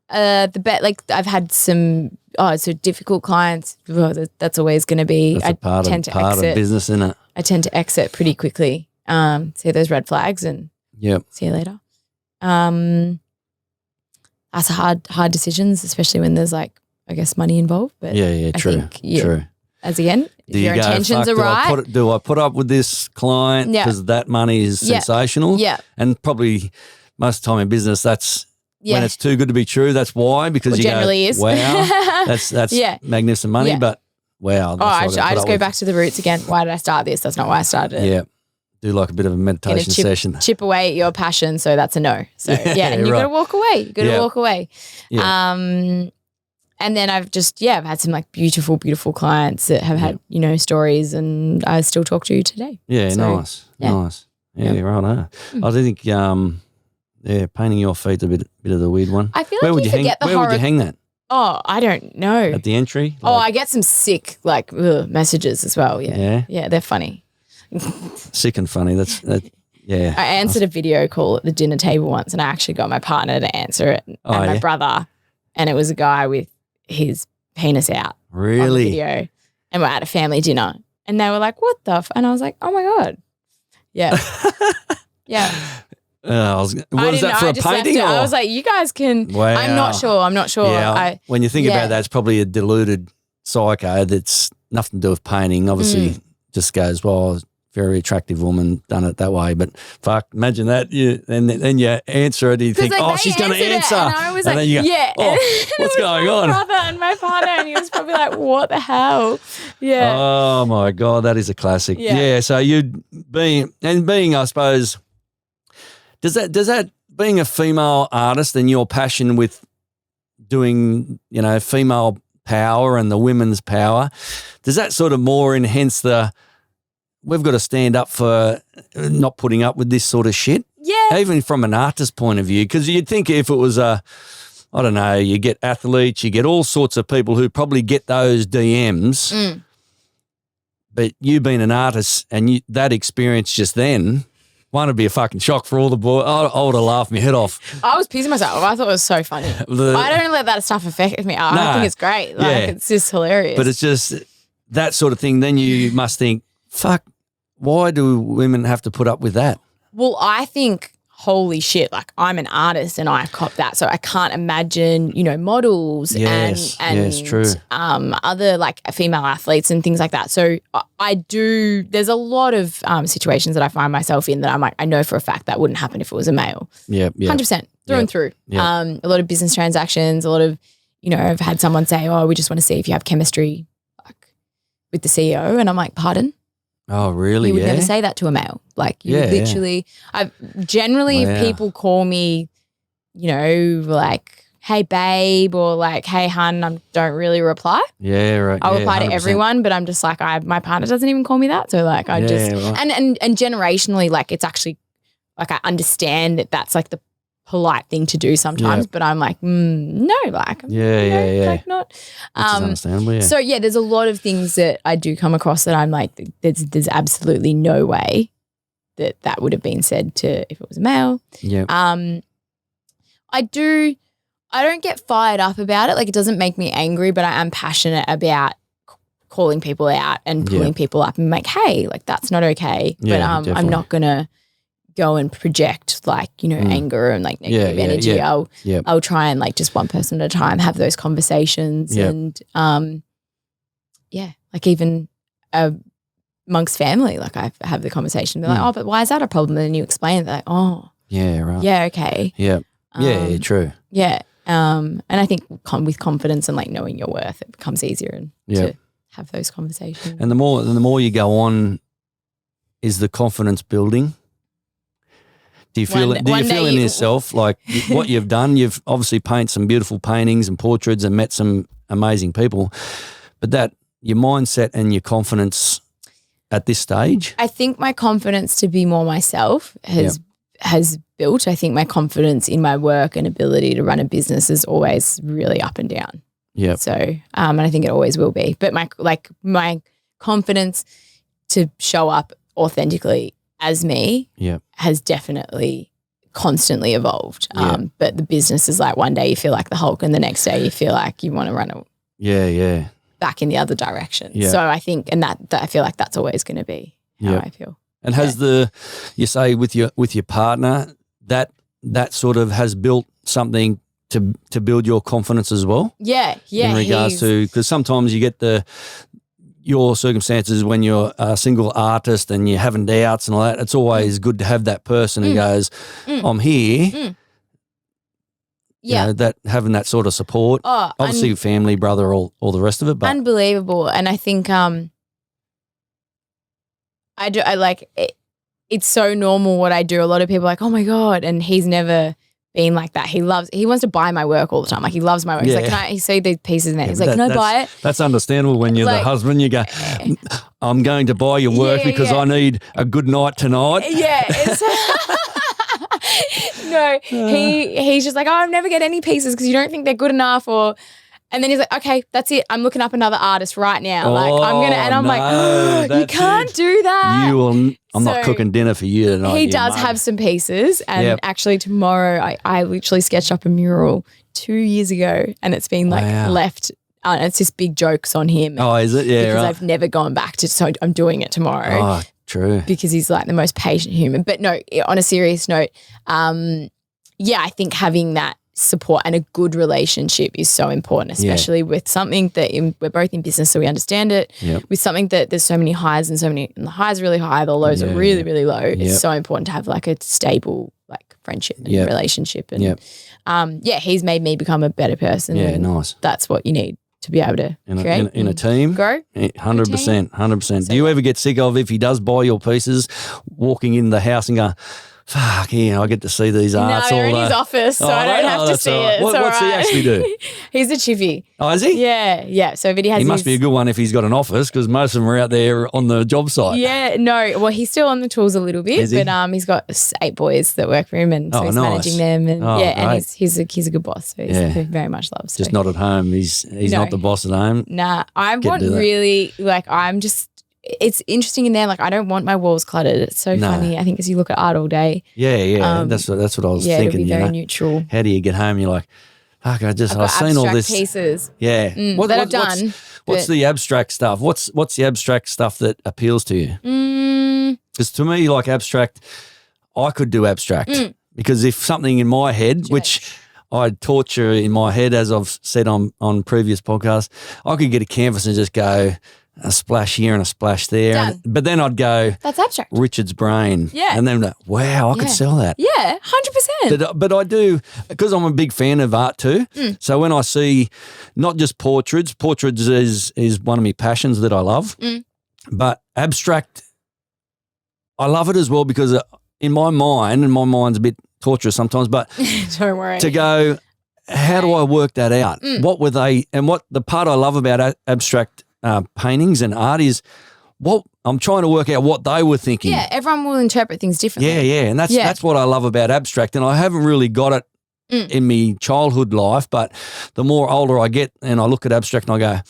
I've had some so difficult clients. That's always going to be. That's part of business, isn't it? I tend to exit pretty quickly. See those red flags and see you later. That's hard decisions, especially when there's like I guess money involved. But true. As again, if your intentions are right. Do I put up with this client because that money is sensational? Yeah. And probably most of the time in business, that's when it's too good to be true. That's why, because generally is. Wow, that's magnificent money. Yeah. But wow. I just go back to the roots again. Why did I start this? That's not why I started it. Yeah. Do like a bit of a meditation session. Chip away at your passion. So that's a no. So and you got to walk away. You got to walk away. Yeah. And then I've had some like beautiful, beautiful clients that have had, stories, and I still talk to you today. Yeah, so, nice. Yeah, right on. I think, painting your feet's a bit of the weird one. I feel like you forget the horror. Where would you hang that? Oh, I don't know. At the entry? I get some sick messages as well. Yeah. Yeah, they're funny. Sick and funny. Yeah. I answered a video call at the dinner table once, and I actually got my partner to answer it and my brother, and it was a guy with his penis out. Really? On the video. And we're at a family dinner. And they were like, what the And I was like, oh my God. Yeah. Yeah. What is that for a painting? I was like, you guys can. Wow. I'm not sure. Yeah. When you think about that, it's probably a deluded psycho that's nothing to do with painting. Obviously, just goes, well, very attractive woman, done it that way. But fuck, imagine that. Then you answer it, and you think, like, she's going to answer. And I was like, you go, yeah. What's going on? My brother and my partner, and he was probably like, what the hell? Yeah. Oh my God, that is a classic. Yeah. So being, I suppose, does that being a female artist and your passion with doing, female power and the women's power, does that sort of more enhance we've got to stand up for not putting up with this sort of shit? Yeah. Even from an artist point of view, because you'd think if it was I don't know, you get athletes, you get all sorts of people who probably get those DMs, but you being an artist and that experience just then, one would be a fucking shock for all the boys. I would have laughed my head off. I was pissing myself. I thought it was so funny. I don't let that stuff affect me. I think it's great. It's just hilarious. But it's just that sort of thing. Then you must think, fuck, why do women have to put up with that? Well, I think, holy shit, like I'm an artist and I cop that. So I can't imagine, models and true. Other like female athletes and things like that. So there's a lot of situations that I find myself in that I'm like, I know for a fact that wouldn't happen if it was a male. Yeah. 100% through and through. Yep. A lot of business transactions, a lot of, I've had someone say, oh, we just want to see if you have chemistry like with the CEO. And I'm like, pardon? Oh, really? You would never say that to a male. Like you would literally, if people call me, like, hey babe, or like, hey hun, I don't really reply. Yeah, right. I'll reply 100%. To everyone, but I'm just like, my partner doesn't even call me that. So like and generationally, like it's actually like I understand that that's like the polite thing to do sometimes, but I'm like, no, like, like not. Which is understandable, yeah. So there's a lot of things that I do come across that I'm like, there's absolutely no way that would have been said to if it was a male. Yeah. I don't get fired up about it. Like it doesn't make me angry, but I am passionate about calling people out and pulling people up and like, hey, like that's not okay. Yeah, but I'm not gonna go and project like, anger and like negative energy. Yeah. I'll try and like just one person at a time have those conversations and like even amongst family, like I have the conversation. They're like, oh, but why is that a problem? And then you explain it, like, oh. Yeah, right. Yeah, okay. Yeah. True. Yeah. And I think with confidence and like knowing your worth, it becomes easier to have those conversations. And the more you go on, is the confidence building? Do you feel in yourself like what you've done? You've obviously painted some beautiful paintings and portraits and met some amazing people, but that your mindset and your confidence at this stage? I think my confidence to be more myself has built. I think my confidence in my work and ability to run a business is always really up and down. Yeah. So, and I think it always will be. But my confidence to show up authentically as me has definitely constantly evolved. But the business is like one day you feel like the Hulk and the next day you feel like you want to run back in the other direction. Yeah. So I think, and that I feel like that's always going to be how I feel. And has you say with your partner, that sort of has built something to build your confidence as well? Yeah. In regards to, because sometimes you get your circumstances when you're a single artist and you're having doubts and all that, it's always good to have that person who goes, I'm here. That having that sort of support. Oh, obviously family, brother, all the rest of it. But unbelievable. And I think it's so normal what I do. A lot of people are like, oh my God. And he's never been like that. He wants to buy my work all the time. Like he loves my work. He's like, he see these pieces in there. He's like, can I buy it? That's understandable when you're the husband. You go, I'm going to buy your work because I need a good night tonight. Yeah. No, he's just like, oh, I'll never get any pieces because you don't think they're good enough and then he's like, okay, that's it. I'm looking up another artist right now. I'm like, oh, you can't do that. I'm not cooking dinner for you tonight. He does have some pieces. And actually tomorrow I literally sketched up a mural 2 years ago and it's been left it's just big jokes on him. Oh, is it? Yeah, because right. I've never gone back to, so I'm doing it tomorrow. Oh, true. Because he's like the most patient human. But no, on a serious note, I think having that support and a good relationship is so important, especially with something that we're both in business, so we understand it. Yep. With something that there's so many highs and the highs are really high, the lows are really, really low. It's so important to have like a stable like friendship and relationship. And he's made me become a better person. Yeah, nice. That's what you need to be able to create in a team. Grow. 100%. Do you ever get sick of, if he does buy your pieces, walking in the house and go, fuck, I get to see these arts all in day. his office, so I don't have to see it. What's he actually do? He's a chippy. Oh, is he? Yeah. So but he must be a good one if he's got an office, because most of them are out there on the job site. Yeah, no. Well, he's still on the tools a little bit, but he's got 8 boys that work for him, and so he's managing them, and and he's a good boss. So he's very much loved. So. Just not at home. He's not the boss at home. Nah, I want really I'm just. It's interesting in there. Like, I don't want my walls cluttered. It's so funny. I think as you look at art all day. Yeah. That's what I was thinking. It'll be very neutral. How do you get home? You're like, fuck, I've seen all this pieces. Yeah. That I've done. What's the abstract stuff? What's the abstract stuff that appeals to you? Because to me, like abstract, I could do abstract because if something in my head, which I torture in my head, as I've said on previous podcasts, I could get a canvas and just go a splash here and a splash there. But then I'd go, that's abstract. Richard's brain. Yeah. And then, wow, I could sell that. Yeah, 100%. But I do, because I'm a big fan of art too. So when I see not just portraits is one of my passions that I love, but abstract, I love it as well, because in my mind, and my mind's a bit torturous sometimes, but don't worry. To go, how do I work that out? What were they, and what the part I love about abstract paintings and art is what I'm trying to work out what they were thinking. Yeah, everyone will interpret things differently. Yeah, and that's what I love about abstract, and I haven't really got it in my childhood life, but the more older I get and I look at abstract and I go,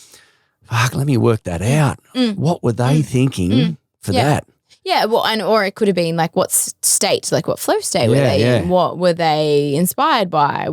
fuck, let me work that out. What were they thinking for that? Yeah, well, or it could have been like what state, like what flow state were they in? What were they inspired by?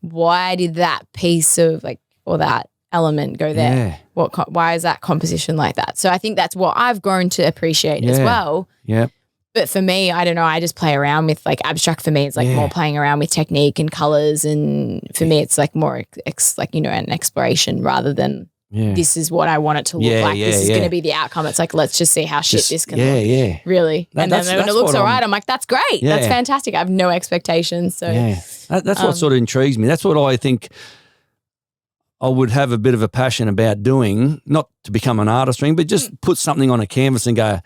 Why did that piece of or that element go there? Why is that composition like that? So I think that's what I've grown to appreciate as well. Yeah. But for me, I don't know, I just play around with abstract. For me, it's more playing around with technique and colors, and for me it's more an exploration rather than this is what I want it to look like. This is going to be the outcome. It's let's just see how shit this can look. Yeah. Really. And then when it looks all right, I'm like, that's great. That's fantastic. I have no expectations. So that's what sort of intrigues me. That's what I think I would have a bit of a passion about doing, not to become an artist ring, but just put something on a canvas and go,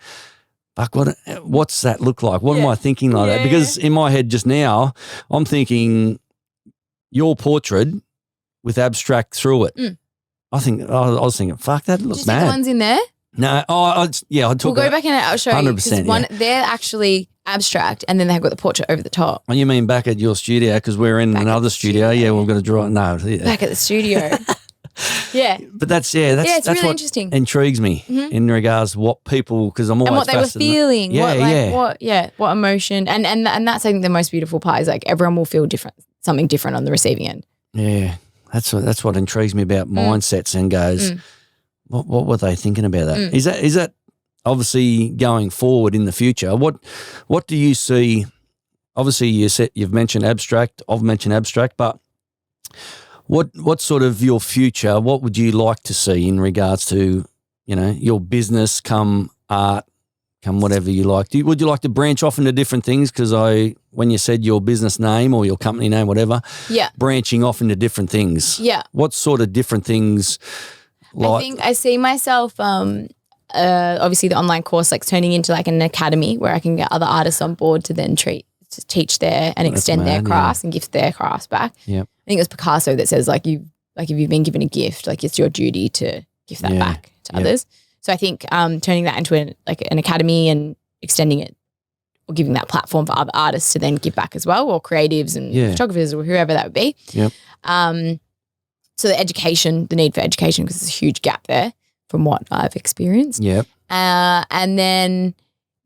fuck, what's that look like? What am I thinking like that? Because in my head just now, I'm thinking your portrait with abstract through it. I was thinking, fuck, that looks mad. The ones in there? No, I took. We'll go back and I'll show 100%, you. They're actually abstract, and then they've got the portrait over the top. Oh, you mean back at your studio? Because we're in another studio. Yeah, we're going to draw it. No, back at the studio. But that's it's really what interesting. Intrigues me in regards to what people, because I'm always and what they were feeling. What emotion, and that's I think the most beautiful part is everyone will feel something different on the receiving end. Yeah. That's what intrigues me about mindsets and goes, what were they thinking about that? Is that obviously going forward in the future? What do you see? Obviously, you've mentioned abstract. I've mentioned abstract, but what sort of your future? What would you like to see in regards to your business, come art, come whatever you like? Would you like to branch off into different things? Because when you said your business name or your company name, whatever, branching off into different things. Yeah. What sort of different things? I think I see myself, obviously the online course, turning into an academy where I can get other artists on board to then teach their and extend their crafts and gift their crafts back. Yeah. I think it was Picasso that says if you've been given a gift, it's your duty to give that back to others. So I think turning that into an academy and extending it, or giving that platform for other artists to then give back as well, or creatives and photographers or whoever that would be. Yep. So the need for education, because there's a huge gap there from what I've experienced. Yep. And then,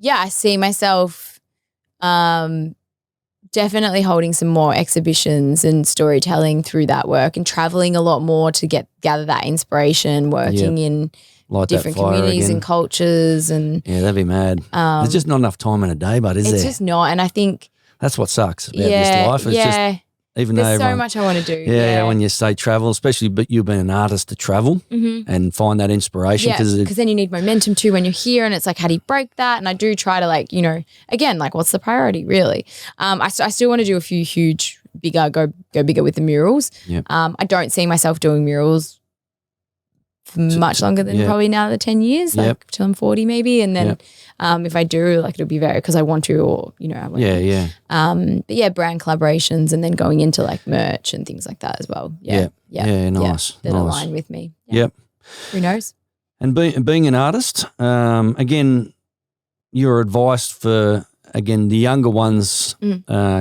I see myself definitely holding some more exhibitions and storytelling through that work, and traveling a lot more to gather that inspiration, working in different communities and cultures. And yeah, that'd be mad. There's just not enough time in a day, but is there? It's just not. And I think that's what sucks about this life. It's just, even there's so much I want to do. Yeah, when you say travel, especially, but you've been an artist to travel and find that inspiration. Because then you need momentum too when you're here, and it's like, how do you break that? And I do try to, like, you know, again, like, what's the priority really? I still want to do a few huge, go bigger with the murals. Yep. I don't see myself doing murals for much longer than probably now the 10 years, like till I'm 40 maybe. And then if I do, like, it'll be very, because I want to, or, you know, I want to. But yeah, brand collaborations, and then going into like merch and things like that as well. Yeah, nice. That align with me. Yep. Who knows? And being an artist, again, your advice for, again, the younger ones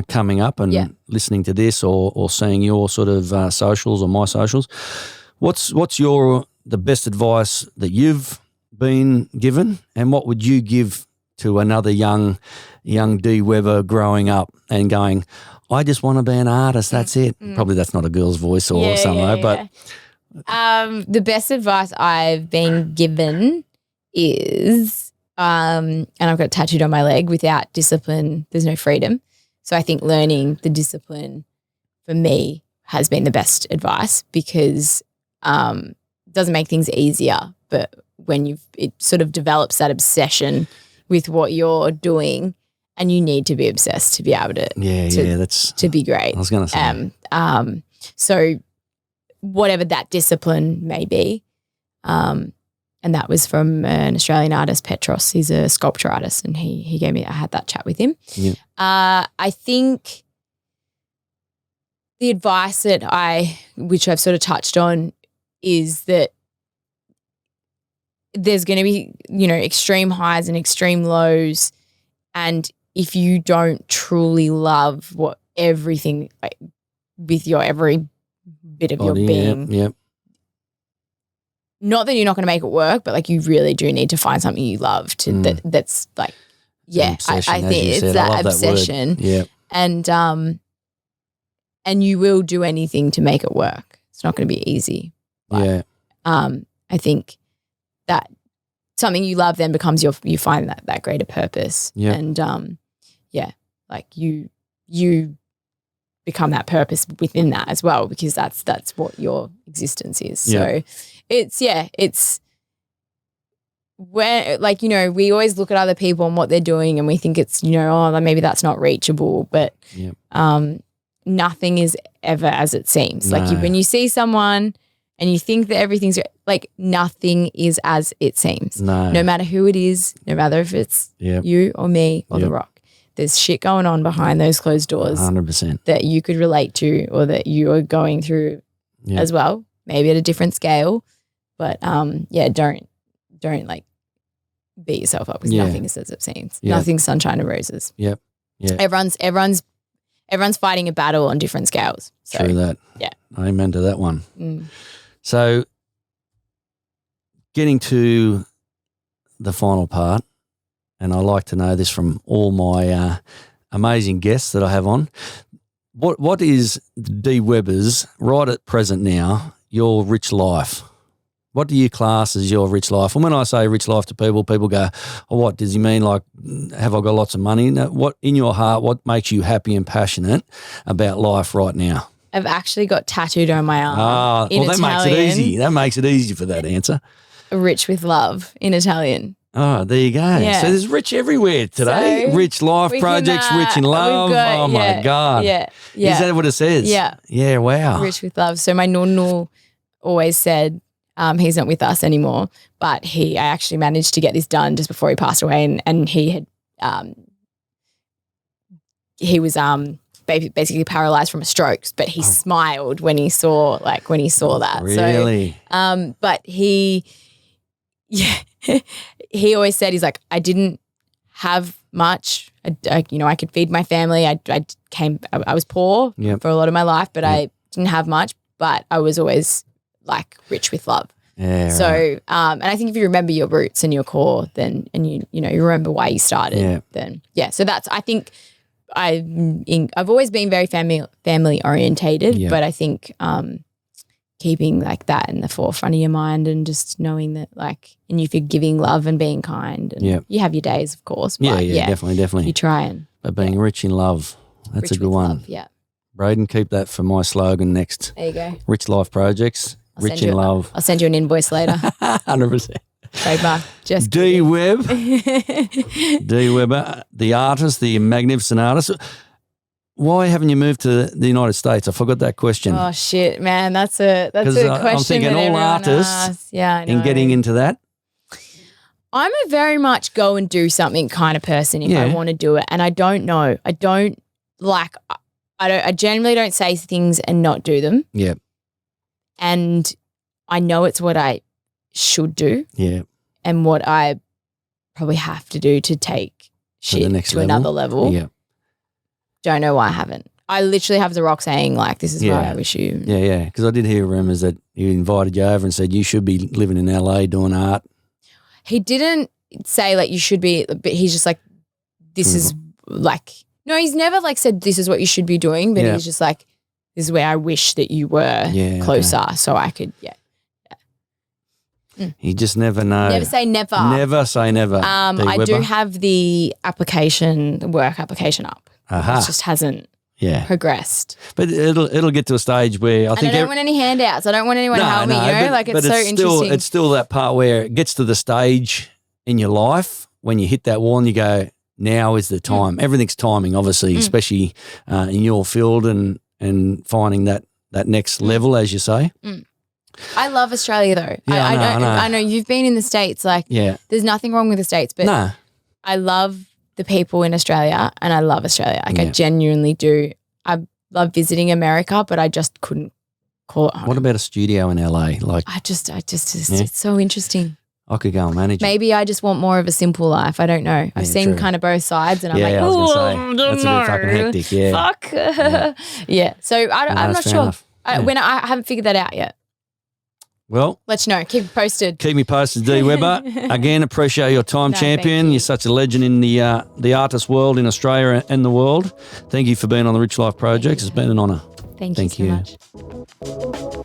coming up and listening to this or seeing your sort of socials or my socials, what's the best advice that you've been given, and what would you give to another young D Weber growing up and going, I just want to be an artist, that's it? Probably that's not a girl's voice or somewhere, but the best advice I've been given is, and I've got it tattooed on my leg, without discipline, there's no freedom. So I think learning the discipline for me has been the best advice, because it doesn't make things easier, but when it sort of develops that obsession with what you're doing, and you need to be obsessed to be able to to be great. I was going to say. So whatever that discipline may be, and that was from an Australian artist, Petros. He's a sculpture artist, and he gave me, I had that chat with him. Yeah. I think the advice which I've sort of touched on, is that there's going to be, you know, extreme highs and extreme lows. And if you don't truly love what everything, like, with your every bit of your being, not that you're not going to make it work, but like, you really do need to find something you love to that's like, I think it's that obsession. And you will do anything to make it work. It's not going to be easy. But, I think that something you love then becomes you find that greater purpose. And like you become that purpose within that as well, because that's what your existence is. So it's where, like, you know, we always look at other people and what they're doing, and we think it's, you know, oh, maybe that's not reachable, but nothing is ever as it seems. No. Like, when you see someone and you think that everything's like, nothing is as it seems. No matter who it is, no matter if it's you or me or The Rock. There's shit going on behind those closed doors 100% that you could relate to, or that you are going through as well, maybe at a different scale. But don't like beat yourself up, because nothing is as it seems. Nothing's sunshine and roses. Everyone's fighting a battle on different scales. So, true that. Yeah. Amen to that one. So getting to the final part, and I like to know this from all my amazing guests that I have on. What is D Weber's, right at present now, your rich life? What do you class as your rich life? And when I say rich life to people go, oh, what does he mean? Like, have I got lots of money? No, what in your heart, what makes you happy and passionate about life right now? I've actually got tattooed on my arm. In Italian, makes it easy. That makes it easy for that answer. Rich with love in Italian. Oh, there you go. Yeah. So there's rich everywhere today. So rich life projects, rich in love. My God. Yeah. Is that what it says? Yeah. Yeah, wow. Rich with love. So my nonno always said, he's not with us anymore, but I actually managed to get this done just before he passed away, and he was basically paralyzed from a stroke, but he smiled when he saw that. Really? So, but he always said, he's like, I didn't have much. I could feed my family. I was poor for a lot of my life, but I didn't have much, but I was always like rich with love. Yeah. So, and I think if you remember your roots and your core, then, and you remember why you started, then So that's, I think I've always been very family orientated, but I think keeping like that in the forefront of your mind and just knowing that and if you're giving love and being kind and you have your days, of course. But definitely. You try and. But being rich in love, that's a good one. Love, yeah. Braden, keep that for my slogan next. There you go. Rich Life Projects, rich in love. I'll send you an invoice later. 100%. Trademark. Just D Weber, the artist, the magnificent artist. Why haven't you moved to the United States? I forgot that question. Oh shit, man, that's a question. I'm thinking all artists. Yeah, I know. In getting into that. I'm a very much go and do something kind of person if I want to do it, and I don't know. I generally don't say things and not do them. Yeah. And I know it's what I should do. Yeah. And what I probably have to do to take shit to another level. Yeah. Don't know why I haven't. I literally have The Rock saying this is why I wish you. Yeah, yeah. Because I did hear rumours that he invited you over and said you should be living in LA doing art. He didn't say you should be, but he's just this is no, he's never said this is what you should be doing, but he's just this is where I wish that you were closer so I could, You just never know. Never say never. Never say never. I do have the work application up. It just hasn't progressed. But it'll get to a stage where I don't want any handouts. I don't want anyone to help me, it's so interesting. It's still that part where it gets to the stage in your life when you hit that wall and you go, now is the time. Everything's timing, obviously, especially in your field and finding that next level, as you say. I love Australia though. Yeah, I know you've been in the States. There's nothing wrong with the States, but I love the people in Australia and I love Australia. I genuinely do. I love visiting America, but I just couldn't call it home. What about a studio in LA? It's so interesting. I could go and manage it. Maybe I just want more of a simple life. I don't know. I've seen kind of both sides and I'm I was going to say, that's a bit fucking hectic, yeah. Fuck. Yeah. So I'm not sure. When I haven't figured that out yet. Well, let you know. Keep me posted. Keep me posted, D Weber. Again, appreciate your time, champion. You're such a legend in the artist world in Australia and the world. Thank you for being on the Rich Life Project. It's been an honour. Thank you so much.